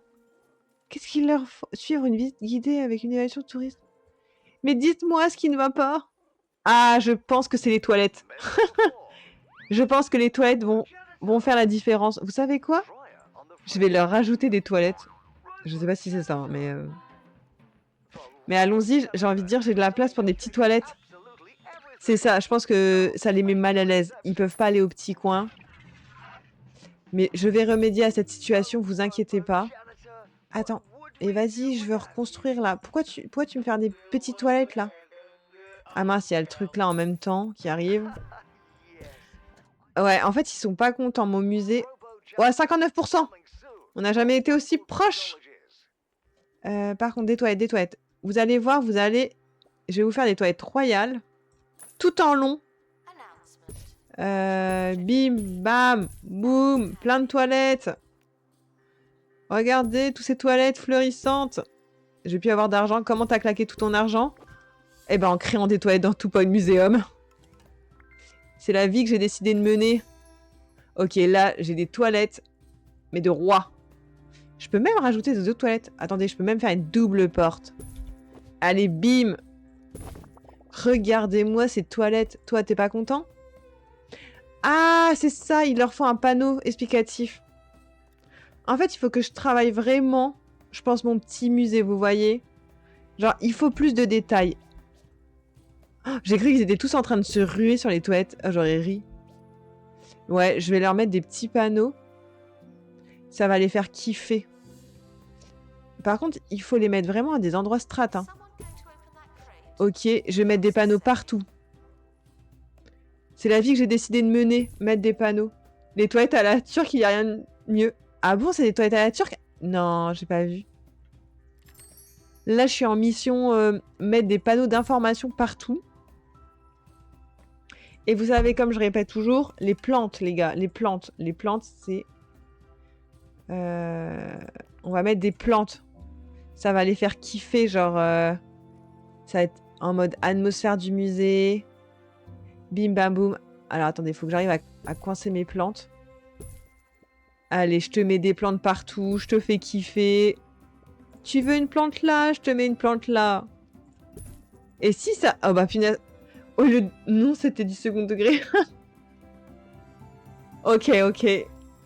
Qu'est-ce qu'il leur faut? Suivre une visite guidée avec une évaluation de tourisme. Mais dites-moi ce qui ne va pas. Ah, je pense que c'est les toilettes. Je pense que les toilettes vont faire la différence. Vous savez quoi? Je vais leur rajouter des toilettes. Je sais pas si c'est ça, hein, mais... Mais allons-y, j'ai envie de dire, j'ai de la place pour des petites toilettes. C'est ça, je pense que ça les met mal à l'aise. Ils peuvent pas aller au petit coin. Mais je vais remédier à cette situation, vous inquiétez pas. Attends, et vas-y, je veux reconstruire là. Pourquoi tu me fais des petites toilettes là? Ah mince, il y a le truc là en même temps qui arrive. Ouais, en fait, ils sont pas contents, mon musée. Ouais, 59%! On n'a jamais été aussi proche. Par contre, des toilettes. Vous allez voir, je vais vous faire des toilettes royales. Tout en long. Bim, bam, boum, plein de toilettes. Regardez, toutes ces toilettes fleurissantes. Je vais plus avoir d'argent. Comment t'as claqué tout ton argent? Eh ben, en créant des toilettes dans Two Point Museum. C'est la vie que j'ai décidé de mener. Ok, là, j'ai des toilettes, mais de roi. Je peux même rajouter des autres toilettes. Attendez, je peux même faire une double porte. Allez, bim! Regardez-moi ces toilettes. Toi, t'es pas content? Ah, c'est ça, il leur faut un panneau explicatif. En fait, il faut que je travaille vraiment, je pense, mon petit musée, vous voyez? Genre, il faut plus de détails. Oh, j'ai cru qu'ils étaient tous en train de se ruer sur les toilettes. Oh, j'aurais ri. Ouais, je vais leur mettre des petits panneaux. Ça va les faire kiffer. Par contre, il faut les mettre vraiment à des endroits strates. Hein. Ok, je vais mettre des panneaux partout. C'est la vie que j'ai décidé de mener, mettre des panneaux. Les toilettes à la turque, il n'y a rien de mieux. Ah bon, c'est des toilettes à la turque? Non, j'ai pas vu. Là, je suis en mission mettre des panneaux d'information partout. Et vous savez, comme je répète toujours, les plantes, les gars, les plantes, c'est... on va mettre des plantes. Ça va les faire kiffer, genre... ça va être en mode atmosphère du musée. Bim, bam, boum. Alors, attendez, il faut que j'arrive à coincer mes plantes. Allez, je te mets des plantes partout, je te fais kiffer. Tu veux une plante là? Je te mets une plante là. Et si ça... Oh bah, punaise... Au lieu de... Non, c'était 10 secondes degré. Ok.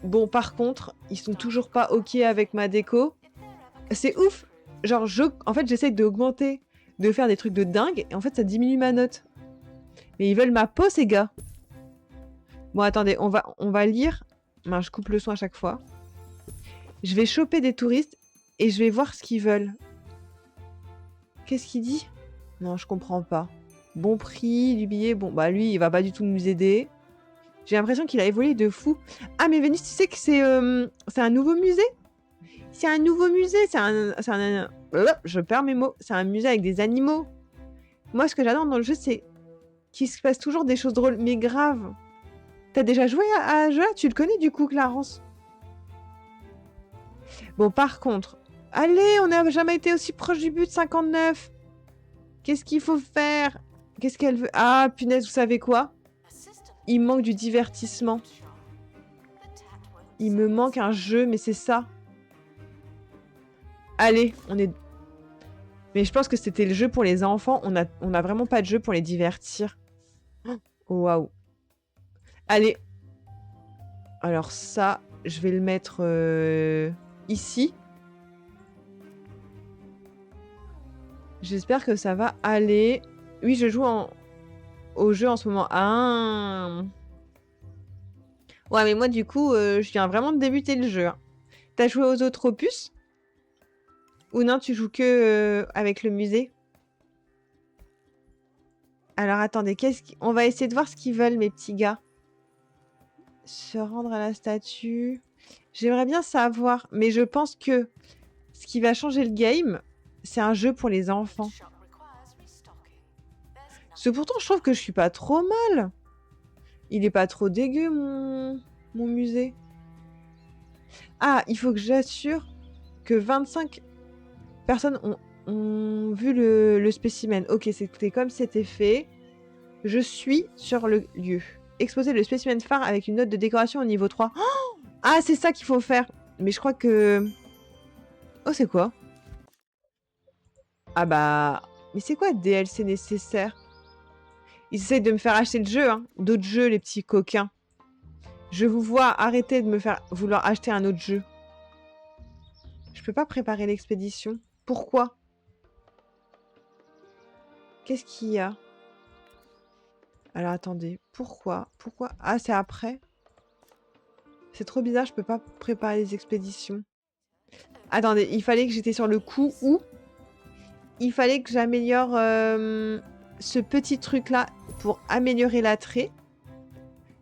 Bon, par contre, ils sont toujours pas ok avec ma déco. C'est ouf. Genre, en fait, j'essaie d'augmenter, de faire des trucs de dingue, et en fait, ça diminue ma note. Mais ils veulent ma peau, ces gars. Bon, attendez, on va lire. Ben, je coupe le son à chaque fois. Je vais choper des touristes, et je vais voir ce qu'ils veulent. Qu'est-ce qu'il dit? Non, je comprends pas. Bon prix, du billet. Bon, bah lui, il va pas du tout nous aider. J'ai l'impression qu'il a évolué de fou. Ah, mais Vénus, tu sais que c'est un nouveau musée? C'est un nouveau musée. Je perds mes mots. C'est un musée avec des animaux. Moi, ce que j'adore dans le jeu, c'est qu'il se passe toujours des choses drôles. Mais grave. T'as déjà joué à ce jeu-là? Tu le connais du coup, Clarence? Bon, par contre... Allez, on n'a jamais été aussi proche du but, 59. Qu'est-ce qu'il faut faire? Qu'est-ce qu'elle veut? Ah, punaise, vous savez quoi? Il me manque du divertissement. Il me manque un jeu, mais c'est ça. Allez, on est... Mais je pense que c'était le jeu pour les enfants. On a vraiment pas de jeu pour les divertir. Oh, waouh. Allez. Alors ça, je vais le mettre ici. J'espère que ça va aller. Oui, je joue au jeu en ce moment. Ah. Ouais, mais moi, du coup, je viens vraiment de débuter le jeu. Hein. T'as joué aux autres opus? Ou non, tu joues que avec le musée? Alors, attendez, on va essayer de voir ce qu'ils veulent, mes petits gars. Se rendre à la statue. J'aimerais bien savoir, mais je pense que ce qui va changer le game, c'est un jeu pour les enfants. Parce que pourtant, je trouve que je suis pas trop mal. Il est pas trop dégueu, mon musée. Ah, il faut que j'assure que 25 personnes ont vu le spécimen. Ok, c'était comme c'était fait. Je suis sur le lieu. Exposer le spécimen phare avec une note de décoration au niveau 3. Oh, ah, c'est ça qu'il faut faire. Mais je crois que... Oh, c'est quoi? Ah bah... Mais c'est quoi DLC nécessaire? Ils essayent de me faire acheter le jeu, hein. D'autres jeux, les petits coquins. Je vous vois arrêter de me faire vouloir acheter un autre jeu. Je peux pas préparer l'expédition. Pourquoi? Qu'est-ce qu'il y a? Alors attendez, pourquoi? Ah, c'est après? C'est trop bizarre, je peux pas préparer les expéditions. Attendez, il fallait que j'étais sur le coup ou il fallait que j'améliore ce petit truc-là pour améliorer l'attrait.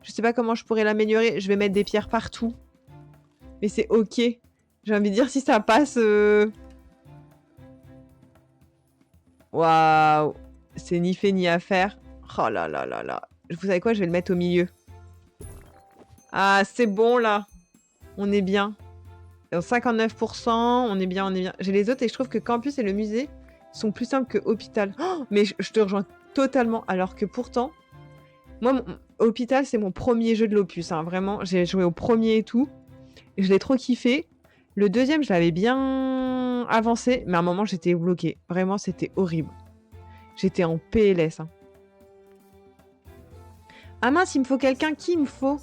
Je sais pas comment je pourrais l'améliorer. Je vais mettre des pierres partout. Mais c'est ok. J'ai envie de dire si ça passe... Waouh! C'est ni fait ni à faire. Oh là là là là. Vous savez quoi? Je vais le mettre au milieu. Ah, c'est bon là. On est bien. 59%, on est bien, on est bien. J'ai les autres et je trouve que Campus et le musée sont plus simples que Hôpital. Oh, mais je te rejoins totalement. Alors que pourtant, moi, Hôpital, c'est mon premier jeu de l'opus. Hein, vraiment, j'ai joué au premier et tout. Et je l'ai trop kiffé. Le deuxième, je l'avais bien avancé, mais à un moment, j'étais bloquée. Vraiment, c'était horrible. J'étais en PLS. Hein. Ah mince, il me faut quelqu'un. Qui me faut?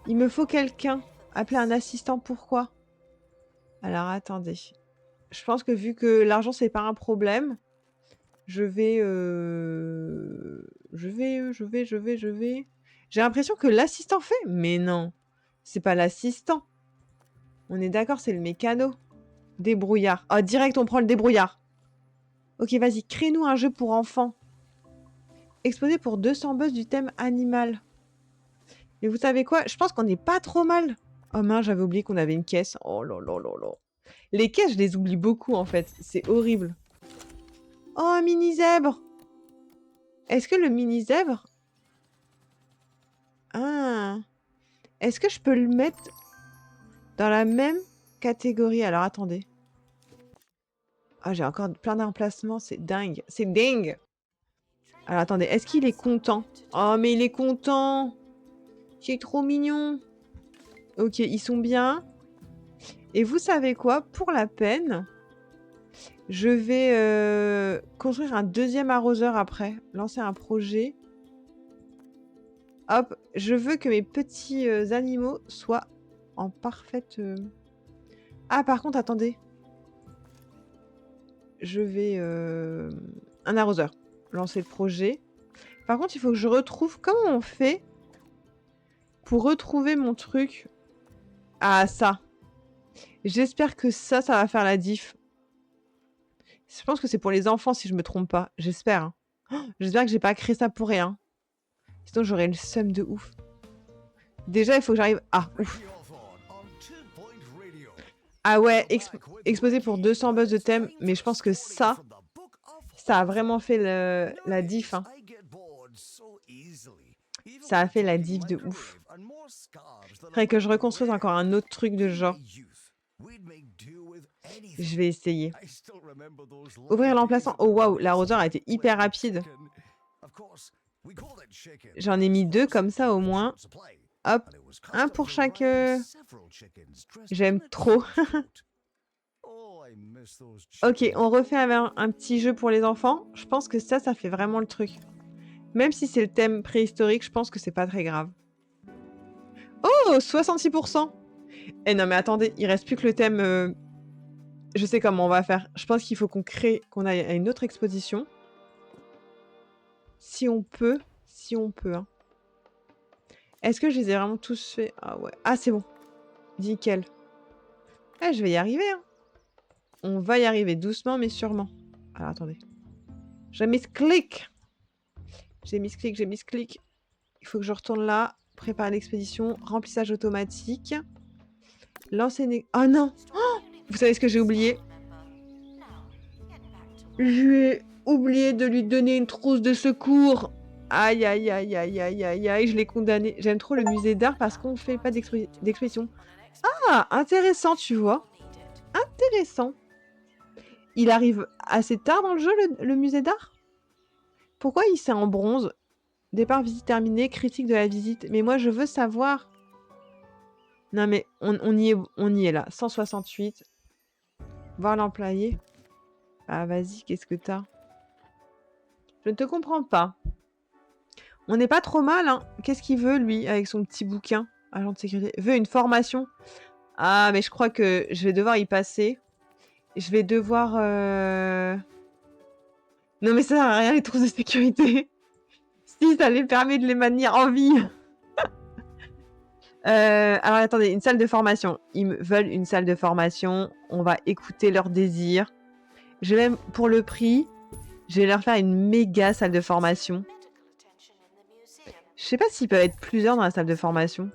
Il me faut quelqu'un. Appeler un assistant, pourquoi? Alors, attendez. Je pense que vu que l'argent, c'est pas un problème, je vais... J'ai l'impression que l'assistant fait. Mais non, c'est pas l'assistant. On est d'accord, c'est le mécano. Débrouillard. Ah, direct, on prend le débrouillard. Ok, vas-y, crée-nous un jeu pour enfants. Exposé pour 200 buzz du thème animal. Mais vous savez quoi? Je pense qu'on n'est pas trop mal. Oh mince, j'avais oublié qu'on avait une caisse. Oh là là là là. Les caisses, je les oublie beaucoup en fait. C'est horrible. Oh, un mini-zèbre! Est-ce que le mini-zèbre... Ah... Est-ce que je peux le mettre dans la même catégorie? Alors, attendez. Ah, j'ai encore plein d'emplacements. C'est dingue. C'est dingue! Alors, attendez. Est-ce qu'il est content? Oh, mais il est content! C'est trop mignon! Ok, ils sont bien. Et vous savez quoi? Pour la peine... Je vais construire un deuxième arroseur après. Lancer un projet. Hop, je veux que mes petits animaux soient en parfaite... Ah, par contre, attendez. Je vais... Un arroseur. Lancer le projet. Par contre, il faut que je retrouve... Comment on fait pour retrouver mon truc? Ah, ça. J'espère que ça va faire la diff. Je pense que c'est pour les enfants, si je me trompe pas. J'espère. Hein. Oh, j'espère que j'ai pas créé ça pour rien. Sinon, j'aurais le seum de ouf. Déjà, il faut que j'arrive... Ah, ouf. Ah ouais, exposé pour 200 buzz de thème. Mais je pense que ça ça a vraiment fait la diff, hein. Ça a fait la diff de ouf. Faudrait que je reconstruise encore un autre truc de ce genre. Je vais essayer. Ouvrir l'emplaçant. Oh waouh, l'arroseur a été hyper rapide. J'en ai mis 2 comme ça au moins. Hop, un pour chaque... J'aime trop. Ok, on refait un petit jeu pour les enfants. Je pense que ça fait vraiment le truc. Même si c'est le thème préhistorique, je pense que c'est pas très grave. Oh, 66%. Eh non mais attendez, il reste plus que le thème... Je sais comment on va faire. Je pense qu'il faut qu'on aille à une autre exposition. Si on peut. Hein. Est-ce que je les ai vraiment tous faits? Ah ouais. Ah c'est bon. Nickel. Ah, je vais y arriver. Hein. On va y arriver doucement mais sûrement. Alors attendez. J'ai mis ce clic. J'ai mis ce clic. Il faut que je retourne là. Préparer l'expédition. Remplissage automatique. Lancer une... Oh non. Oh, vous savez ce que j'ai oublié? J'ai oublié de lui donner une trousse de secours. Aïe, aïe, aïe, aïe, aïe, aïe, aïe, je l'ai condamné. J'aime trop le musée d'art parce qu'on ne fait pas d'expédition. Ah, intéressant, tu vois. Intéressant. Il arrive assez tard dans le jeu, le musée d'art? Pourquoi il s'est en bronze? Départ, visite terminée, critique de la visite. Mais moi, je veux savoir. Non, mais on y est là. 168. Voir l'employé. Ah, vas-y, qu'est-ce que t'as? Je ne te comprends pas. On n'est pas trop mal, hein. Qu'est-ce qu'il veut, lui, avec son petit bouquin? Agent de sécurité. Veut une formation. Ah, mais je crois que je vais devoir y passer. Je vais devoir... Non, mais ça sert à rien, les trousses de sécurité. Si, ça les permet de les maintenir en vie. Alors, attendez, une salle de formation. Ils me veulent une salle de formation. On va écouter leurs désirs. Je vais même, pour le prix, je vais leur faire une méga salle de formation. Je sais pas s'ils peuvent être plusieurs dans la salle de formation.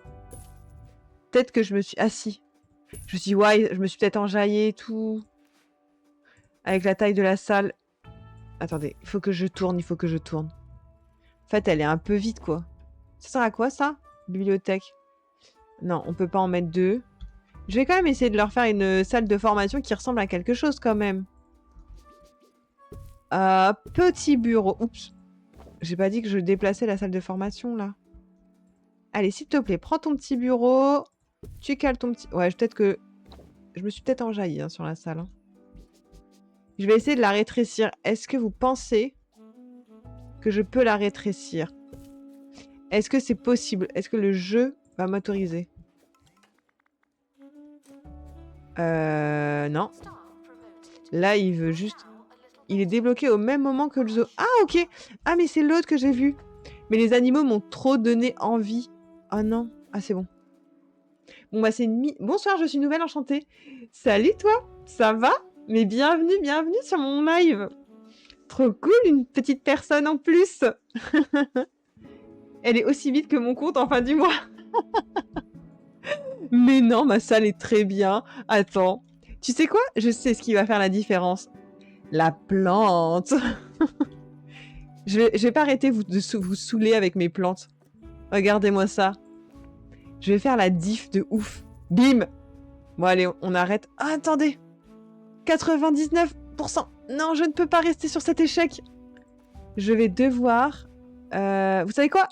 Peut-être que je me suis... Ah si. Je me suis dit, ouais, je me suis peut-être enjaillée et tout. Avec la taille de la salle. Attendez, il faut que je tourne. En fait, elle est un peu vide, quoi. Ça sert à quoi, ça? Bibliothèque. Non, on peut pas en mettre 2. Je vais quand même essayer de leur faire une salle de formation qui ressemble à quelque chose, quand même. Petit bureau. Oups. J'ai pas dit que je déplaçais la salle de formation, là. Allez, s'il te plaît, prends ton petit bureau. Tu cales ton petit... Ouais, peut-être que... Je me suis peut-être enjaillie hein, sur la salle. Hein. Je vais essayer de la rétrécir. Est-ce que vous pensez que je peux la rétrécir? Est-ce que c'est possible? Est-ce que le jeu va m'autoriser? Non. Là, il veut juste... Il est débloqué au même moment que le zoo. Ah, ok. Ah, mais c'est l'autre que j'ai vu. Mais les animaux m'ont trop donné envie. Oh non. Ah, c'est bon. Bon, bah, c'est une... Bonsoir, je suis nouvelle, enchantée. Salut, toi. Ça va? Mais bienvenue sur mon live. Trop cool, une petite personne en plus. Elle est aussi vite que mon compte en fin du mois. Mais non, ma salle est très bien. Attends. Tu sais quoi? Je sais ce qui va faire la différence. La plante. Je vais pas arrêter de vous saouler avec mes plantes. Regardez-moi ça. Je vais faire la diff de ouf. Bim. Bon, allez, on arrête. Ah, attendez. 99%. Non, je ne peux pas rester sur cet échec. Je vais devoir... vous savez quoi?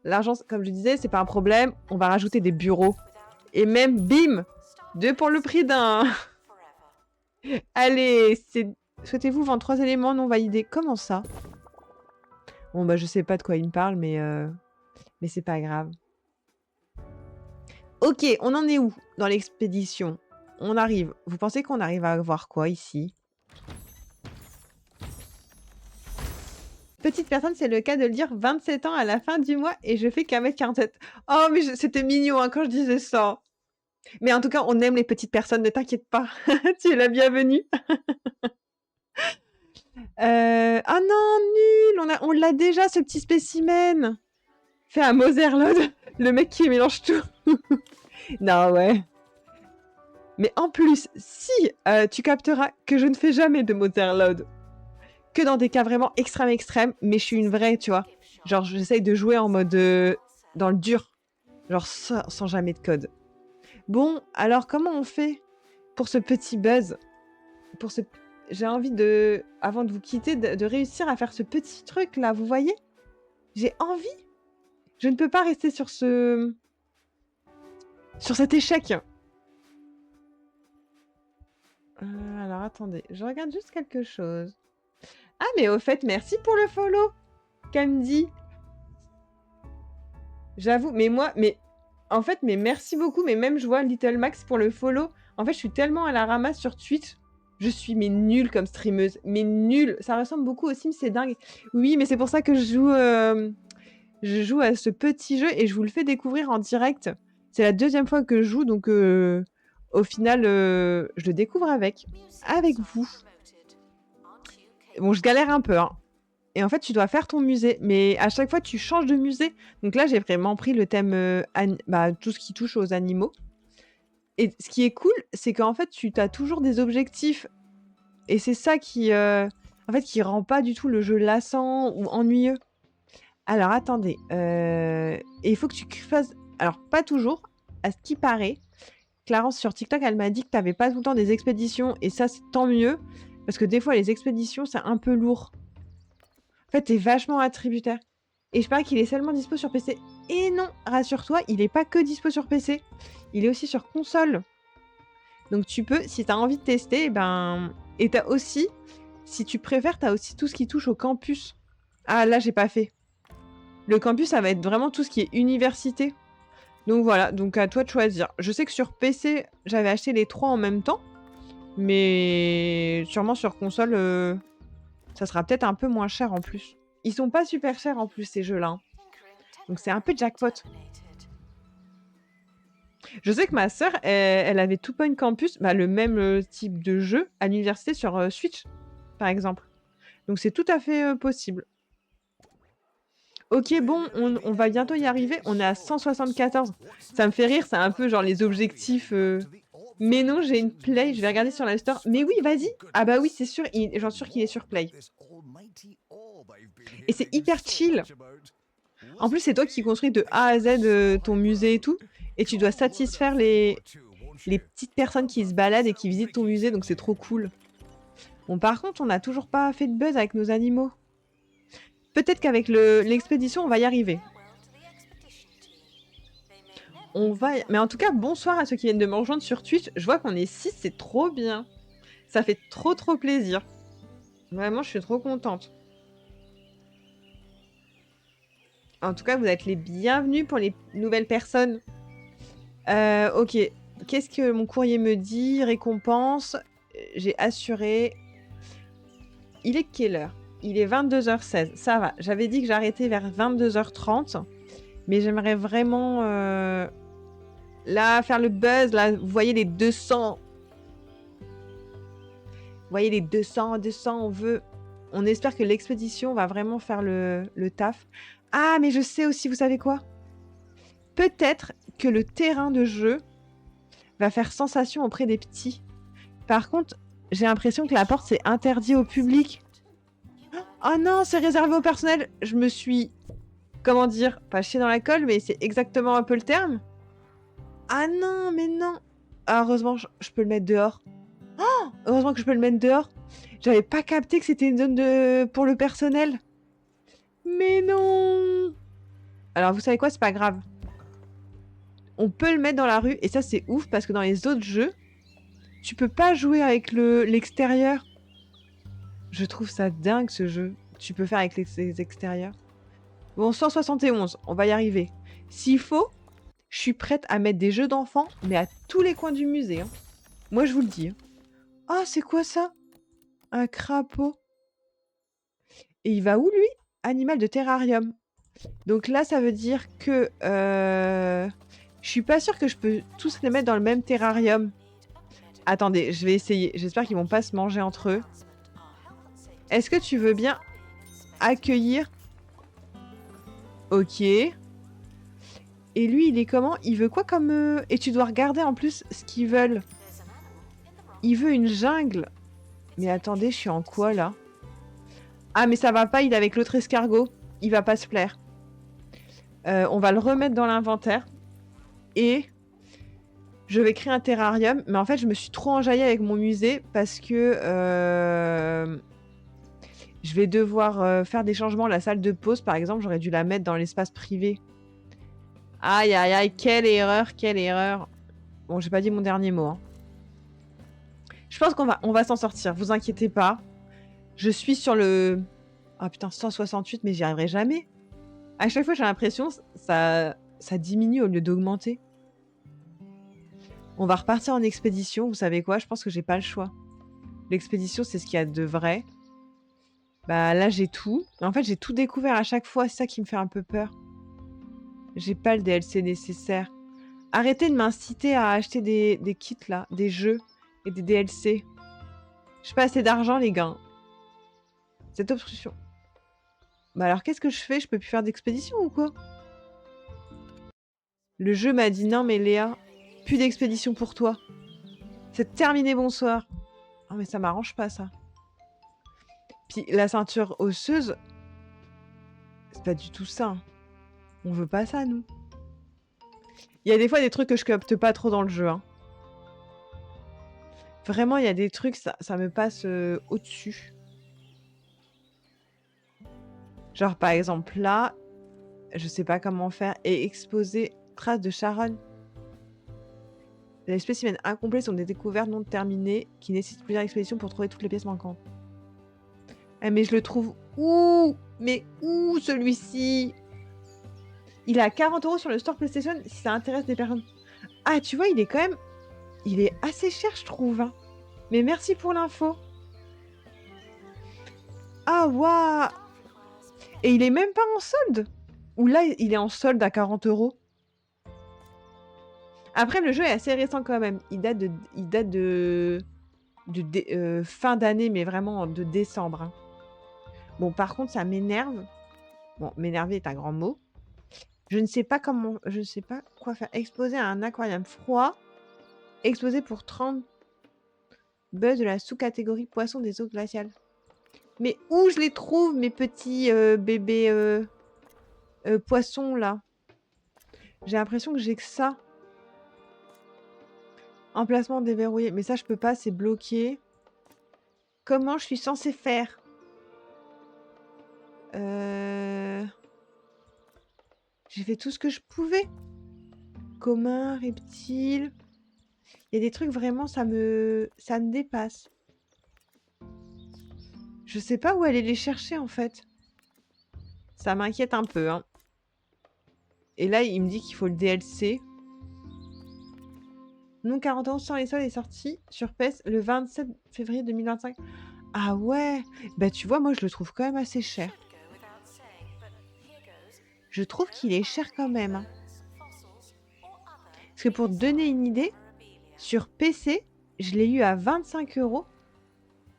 L'argent, comme je disais, c'est pas un problème. On va rajouter des bureaux. Et même, bim, 2 pour le prix d'un. Allez, souhaitez-vous vendre 3 éléments non validés? Comment ça? Bon, bah, je sais pas de quoi il me parle, mais c'est pas grave. Ok, on en est où dans l'expédition? On arrive. Vous pensez qu'on arrive à voir quoi ici? Petite personne, c'est le cas de le dire, 27 ans à la fin du mois et je fais qu'1m47. Oh, mais c'était mignon hein, quand je disais ça. Mais en tout cas, on aime les petites personnes, ne t'inquiète pas. Tu es la bienvenue. Ah non, nul. On l'a déjà, ce petit spécimen. Fait un Motherlode. Le mec qui mélange tout. Non, ouais. Mais en plus, si tu capteras que je ne fais jamais de Motherlode. que dans des cas vraiment extrêmes, mais je suis une vraie, tu vois. Genre, j'essaye de jouer en mode dans le dur, genre sans jamais de code. Bon, alors comment on fait pour ce petit buzz? J'ai envie de, avant de vous quitter, de réussir à faire ce petit truc là, vous voyez? J'ai envie. Je ne peux pas rester sur cet échec. Alors attendez, je regarde juste quelque chose. Ah mais au fait, merci pour le follow, Camdy. J'avoue, en fait, merci beaucoup, mais même je vois Little Max pour le follow. En fait, je suis tellement à la ramasse sur Twitch. Je suis nulle comme streameuse, mais nulle. Ça ressemble beaucoup aux Sims, c'est dingue. Oui, mais c'est pour ça que je joue à ce petit jeu et je vous le fais découvrir en direct. C'est la 2e fois que je joue, donc au final, je le découvre avec vous. Bon, je galère un peu, hein. Et en fait, tu dois faire ton musée, mais à chaque fois, tu changes de musée. Donc là, j'ai vraiment pris le thème tout ce qui touche aux animaux. Et ce qui est cool, c'est qu'en fait, tu as toujours des objectifs. Et c'est ça qui rend pas du tout le jeu lassant ou ennuyeux. Alors, attendez. Et il faut que tu fasses... Alors, pas toujours. À ce qui paraît, Clarence, sur TikTok, elle m'a dit que tu n'avais pas tout le temps des expéditions. Et ça, c'est tant mieux. Parce que des fois, les expéditions, c'est un peu lourd. En fait, t'es vachement attributaire. Et je parie qu'il est seulement dispo sur PC. Et non, rassure-toi, il est pas que dispo sur PC. Il est aussi sur console. Donc tu peux, si t'as envie de tester, et t'as aussi, si tu préfères, t'as aussi tout ce qui touche au campus. Ah, là, j'ai pas fait. Le campus, ça va être vraiment tout ce qui est université. Donc voilà, donc à toi de choisir. Je sais que sur PC, j'avais acheté les 3 en même temps. Mais sûrement sur console... ça sera peut-être un peu moins cher en plus. Ils sont pas super chers en plus, ces jeux-là. Hein. Donc c'est un peu jackpot. Je sais que ma sœur, elle avait Two Point Campus, le même type de jeu à l'université sur Switch, par exemple. Donc c'est tout à fait possible. Ok, bon, on va bientôt y arriver. On est à 174. Ça me fait rire, c'est un peu genre les objectifs... Mais non, j'ai une Play, je vais regarder sur la store. Mais oui, vas-y. Ah bah oui, c'est sûr, j'en suis sûr qu'il est sur Play. Et c'est hyper chill. En plus, c'est toi qui construis de A à Z ton musée et tout. Et tu dois satisfaire les petites personnes qui se baladent et qui visitent ton musée, donc c'est trop cool. Bon, par contre, on n'a toujours pas fait de buzz avec nos animaux. Peut-être qu'avec l'expédition, on va y arriver. Mais en tout cas, bonsoir à ceux qui viennent de me rejoindre sur Twitch. Je vois qu'on est 6, c'est trop bien. Ça fait trop plaisir. Vraiment, je suis trop contente. En tout cas, vous êtes les bienvenus pour les nouvelles personnes. Ok. Qu'est-ce que mon courrier me dit? Récompense. J'ai assuré. Il est quelle heure? Il est 22h16. Ça va. J'avais dit que j'arrêtais vers 22h30. Mais j'aimerais vraiment... Là, faire le buzz. Là, vous voyez les 200. Vous voyez les 200, on veut... On espère que l'expédition va vraiment faire le taf. Ah, mais je sais aussi, vous savez quoi? Peut-être que le terrain de jeu va faire sensation auprès des petits. Par contre, j'ai l'impression que la porte, c'est interdit au public. Oh non, c'est réservé au personnel. Je me suis... Comment dire? Pas chier dans la colle, mais c'est exactement un peu le terme. Ah non, mais non. Ah, heureusement, je peux le mettre dehors. Oh, heureusement que je peux le mettre dehors. J'avais pas capté que c'était une zone pour le personnel. Mais non. Alors, vous savez quoi? C'est pas grave. On peut le mettre dans la rue. Et ça, c'est ouf parce que dans les autres jeux, tu peux pas jouer avec l'extérieur. Je trouve ça dingue, ce jeu. Tu peux faire avec les extérieurs. Bon, 171. On va y arriver. S'il faut, je suis prête à mettre des jeux d'enfants, mais à tous les coins du musée. Hein. Moi, je vous le dis. Ah, c'est quoi ça? Un crapaud. Et il va où, lui? Animal de terrarium. Donc là, ça veut dire que... je suis pas sûre que je peux tous les mettre dans le même terrarium. Attendez, je vais essayer. J'espère qu'ils vont pas se manger entre eux. Est-ce que tu veux bien accueillir? Ok. Et lui, il est comment? Il veut quoi comme... Et tu dois regarder en plus ce qu'ils veulent. Il veut une jungle. Mais attendez, je suis en quoi là? Ah, mais ça va pas, il est avec l'autre escargot. Il va pas se plaire. On va le remettre dans l'inventaire. Et je vais créer un terrarium. Mais en fait, je me suis trop enjaillée avec mon musée parce que je vais devoir faire des changements. La salle de pause, par exemple, j'aurais dû la mettre dans l'espace privé. Aïe, aïe, aïe, quelle erreur, quelle erreur. Bon, j'ai pas dit mon dernier mot. Hein. Je pense on va s'en sortir, vous inquiétez pas. Je suis sur le... Ah putain, 168, mais j'y arriverai jamais. À chaque fois, j'ai l'impression ça diminue au lieu d'augmenter. On va repartir en expédition. Vous savez quoi? Je pense que j'ai pas le choix. L'expédition, c'est ce qu'il y a de vrai. Bah là, j'ai tout. En fait, j'ai tout découvert à chaque fois. C'est ça qui me fait un peu peur. J'ai pas le DLC nécessaire. Arrêtez de m'inciter à acheter des kits là, des jeux et des DLC. J'ai pas assez d'argent, les gars. Cette obstruction. Bah alors, qu'est-ce que je fais? Je peux plus faire d'expédition ou quoi? Le jeu m'a dit non, mais Léa, plus d'expédition pour toi. C'est terminé, bonsoir. Oh, mais ça m'arrange pas, ça. Puis la ceinture osseuse, c'est pas du tout ça. On veut pas ça, nous. Il y a des fois des trucs que je capte pas trop dans le jeu. Hein. Vraiment, il y a des trucs, ça me passe au-dessus. Genre, par exemple, là, je sais pas comment faire. Et exposer traces de Sharon. Les spécimens incomplets sont des découvertes non terminées qui nécessitent plusieurs expéditions pour trouver toutes les pièces manquantes. Eh, mais je le trouve où? Mais où celui-ci? Il est à 40 € sur le store PlayStation si ça intéresse des personnes. Ah, tu vois, il est quand même... Il est assez cher, je trouve. Hein. Mais merci pour l'info. Ah, waouh! Et il est même pas en solde? Ou là, il est en solde à 40 €? Après, le jeu est assez récent quand même. Il date de fin d'année, mais vraiment de décembre. Hein. Bon, par contre, ça m'énerve. Bon, m'énerver est un grand mot. Je ne sais pas quoi faire. Exposer à un aquarium froid. Exposé pour 30 buzz de la sous-catégorie poisson des eaux glaciales. Mais où je les trouve, mes petits bébés poissons, là? J'ai l'impression que j'ai que ça. Emplacement déverrouillé. Mais ça, je peux pas, c'est bloqué. Comment je suis censée faire? J'ai fait tout ce que je pouvais. Commun, reptile. Il y a des trucs vraiment, ça me dépasse. Je sais pas où aller les chercher en fait. Ça m'inquiète un peu. Hein. Et là, il me dit qu'il faut le DLC. Non, 41 sans les sols est sorti sur PS le 27 février 2025. Ah ouais. Bah tu vois, moi je le trouve quand même assez cher. Je trouve qu'il est cher quand même. Hein. Parce que pour te donner une idée, sur PC, je l'ai eu à 25 €.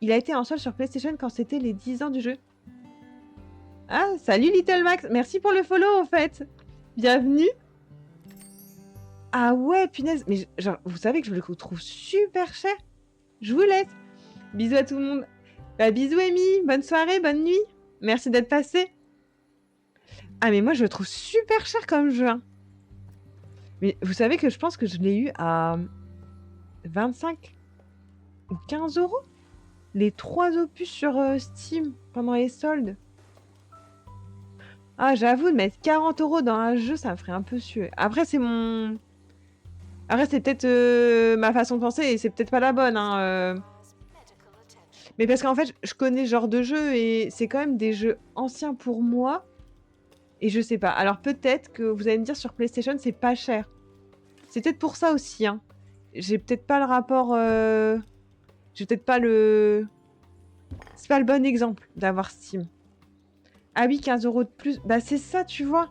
Il a été en solde sur PlayStation quand c'était les 10 ans du jeu. Ah, salut Little Max. Merci pour le follow en fait. Bienvenue. Ah ouais, punaise. Mais genre, vous savez que je le trouve super cher. Je vous laisse. Bisous à tout le monde. Bah, bisous Amy. Bonne soirée, bonne nuit. Merci d'être passé. Ah mais moi je le trouve super cher comme jeu. Hein. Mais vous savez que je pense que je l'ai eu à 25 ou 15 €. Les 3 opus sur Steam pendant les soldes. Ah, j'avoue, de mettre 40 € dans un jeu, ça me ferait un peu suer. Après, c'est mon... Après, c'est peut-être ma façon de penser et c'est peut-être pas la bonne. Hein, Mais parce qu'en fait, je connais ce genre de jeu et c'est quand même des jeux anciens pour moi. Et je sais pas. Alors peut-être que vous allez me dire sur PlayStation, c'est pas cher. C'est peut-être pour ça aussi. Hein. J'ai peut-être pas le rapport... J'ai peut-être pas le... C'est pas le bon exemple d'avoir Steam. Ah oui, 15 € de plus. Bah c'est ça, tu vois.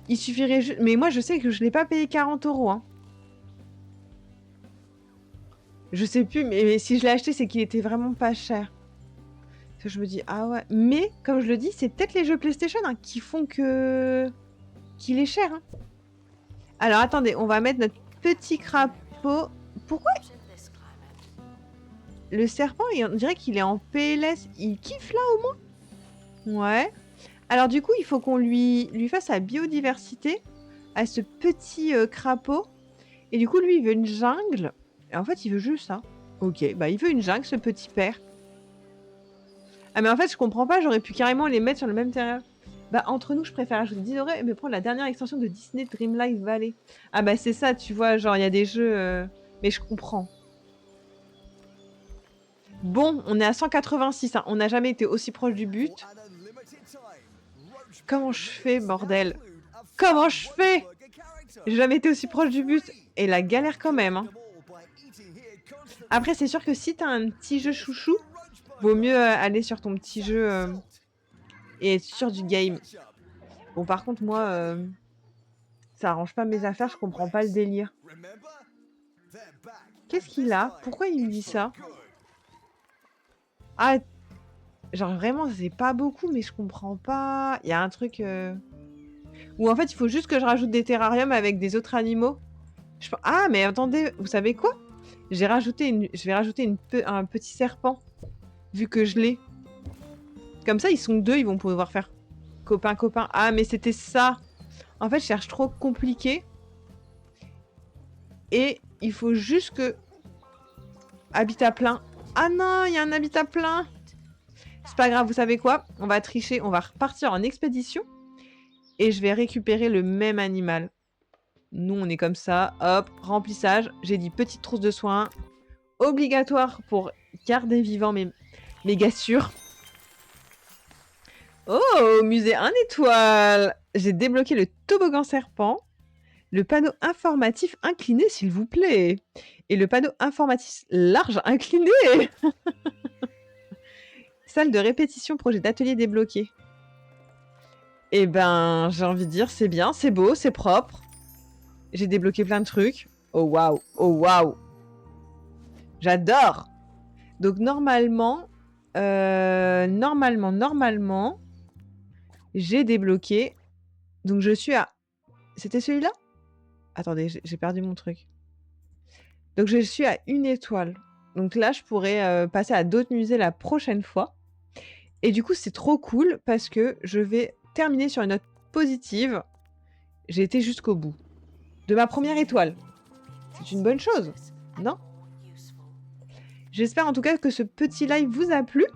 Il suffirait juste... Mais moi, je sais que je l'ai pas payé 40 €. Hein. Je sais plus, mais si je l'ai acheté, c'est qu'il était vraiment pas cher. Parce que je me dis, ah ouais. Mais, comme je le dis, c'est peut-être les jeux PlayStation hein, qui font que... qu'il est cher. Hein. Alors, attendez, on va mettre notre petit crapaud. Pourquoi Le serpent, on dirait qu'il est en PLS. Il kiffe là au moins? Ouais. Alors du coup, il faut qu'on lui fasse sa biodiversité à ce petit crapaud. Et du coup, lui, il veut une jungle. Et en fait, il veut juste ça. Ok, bah il veut une jungle, ce petit père. Ah mais en fait, je comprends pas, j'aurais pu carrément les mettre sur le même terrain. Bah entre nous, je préfère ajouter 10 € et me prendre la dernière extension de Disney Dreamlight Valley. Ah bah c'est ça, tu vois, genre il y a des jeux... Mais je comprends. Bon, on est à 186, hein. On n'a jamais été aussi proche du but. Comment je fais, bordel? Comment je fais? J'ai jamais été aussi proche du but. Et la galère quand même, hein. Après, c'est sûr que si t'as un petit jeu chouchou, vaut mieux aller sur ton petit jeu et être sûr du game. Bon, par contre, moi, ça arrange pas mes affaires, je comprends pas le délire. Qu'est-ce qu'il a? Pourquoi il me dit ça? Ah, genre vraiment, c'est pas beaucoup, mais je comprends pas. Il y a un truc... Ou en fait, il faut juste que je rajoute des terrariums avec des autres animaux. Ah, mais attendez, vous savez quoi? Je vais rajouter un petit serpent, vu que je l'ai. Comme ça, ils sont deux, ils vont pouvoir faire copain-copain. Ah, mais c'était ça. En fait, je cherche trop compliqué. Et il faut juste que... Habitat plein. Ah non, il y a un habitat plein. C'est pas grave, vous savez quoi? On va tricher, on va repartir en expédition. Et je vais récupérer le même animal. Nous, on est comme ça. Hop, remplissage. J'ai dit petite trousse de soins. Obligatoire pour garder vivant mes gassures. Oh, musée 1 étoile. J'ai débloqué le toboggan serpent. Le panneau informatif incliné, s'il vous plaît. Et le panneau informatif large incliné. Salle de répétition, projet d'atelier débloqué. Eh ben, j'ai envie de dire, c'est bien, c'est beau, c'est propre. J'ai débloqué plein de trucs. Oh waouh, oh waouh. J'adore. Donc normalement, j'ai débloqué. Donc je suis à... C'était celui-là? Attendez, j'ai perdu mon truc. Donc je suis à 1 étoile. Donc là, je pourrais passer à d'autres musées la prochaine fois. Et du coup, c'est trop cool parce que je vais terminer sur une note positive. J'ai été jusqu'au bout. De ma première étoile. C'est une bonne chose, non? J'espère en tout cas que ce petit live vous a plu.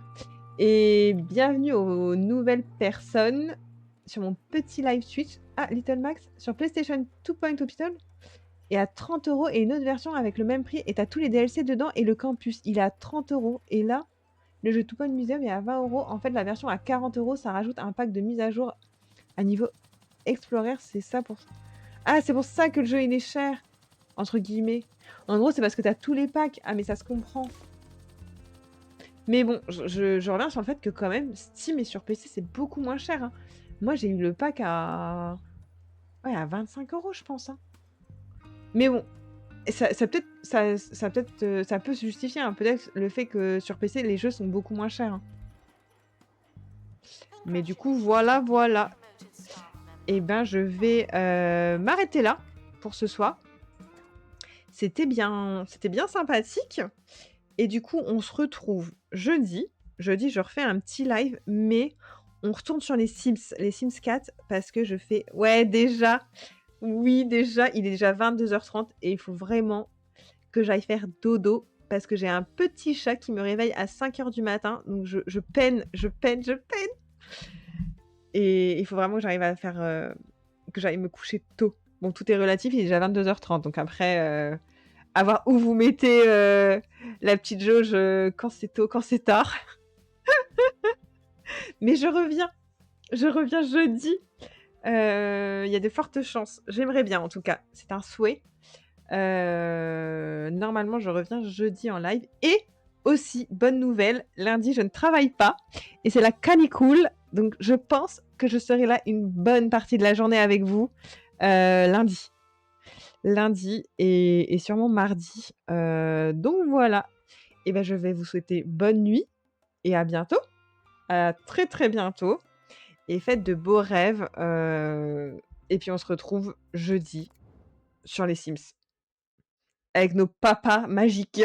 Et bienvenue aux nouvelles personnes sur mon petit live Twitch. Ah, Little Max, sur PlayStation 2 Point Hospital. Et à 30 € et une autre version avec le même prix. Et t'as tous les DLC dedans et le campus. Il est à 30 €. Et là, le jeu Two Point Museum est à 20 €. En fait, la version à 40 €, ça rajoute un pack de mise à jour à niveau Explorer. C'est ça pour... Ah, c'est pour ça que le jeu il est cher. Entre guillemets. En gros, c'est parce que t'as tous les packs. Ah, mais ça se comprend. Mais bon, je reviens sur le fait que quand même, Steam et sur PC, c'est beaucoup moins cher. Hein. Moi, j'ai eu le pack à... Ouais, à 25 €, je pense. Hein. Mais bon, ça peut se justifier. Hein. Peut-être le fait que sur PC, les jeux sont beaucoup moins chers. Hein. Mais du coup, voilà. Et ben, je vais m'arrêter là pour ce soir. C'était bien sympathique. Et du coup, on se retrouve jeudi. Jeudi, je refais un petit live, mais on retourne sur les Sims 4, parce que je fais... Ouais, déjà. Oui, déjà, il est déjà 22h30 et il faut vraiment que j'aille faire dodo, parce que j'ai un petit chat qui me réveille à 5h du matin. Donc, je peine. Et il faut vraiment que j'arrive à faire... que j'aille me coucher tôt. Bon, tout est relatif, il est déjà 22h30. Donc après... à voir où vous mettez la petite jauge, quand c'est tôt, quand c'est tard. Mais je reviens jeudi. Il y a de fortes chances. J'aimerais bien, en tout cas. C'est un souhait. Normalement, je reviens jeudi en live. Et aussi, bonne nouvelle, lundi, je ne travaille pas. Et c'est la canicule. Donc, je pense que je serai là une bonne partie de la journée avec vous lundi et sûrement mardi. Donc voilà. Et ben je vais vous souhaiter bonne nuit et à bientôt. À très très bientôt. Et faites de beaux rêves. Et puis on se retrouve jeudi sur les Sims. Avec nos papas magiques.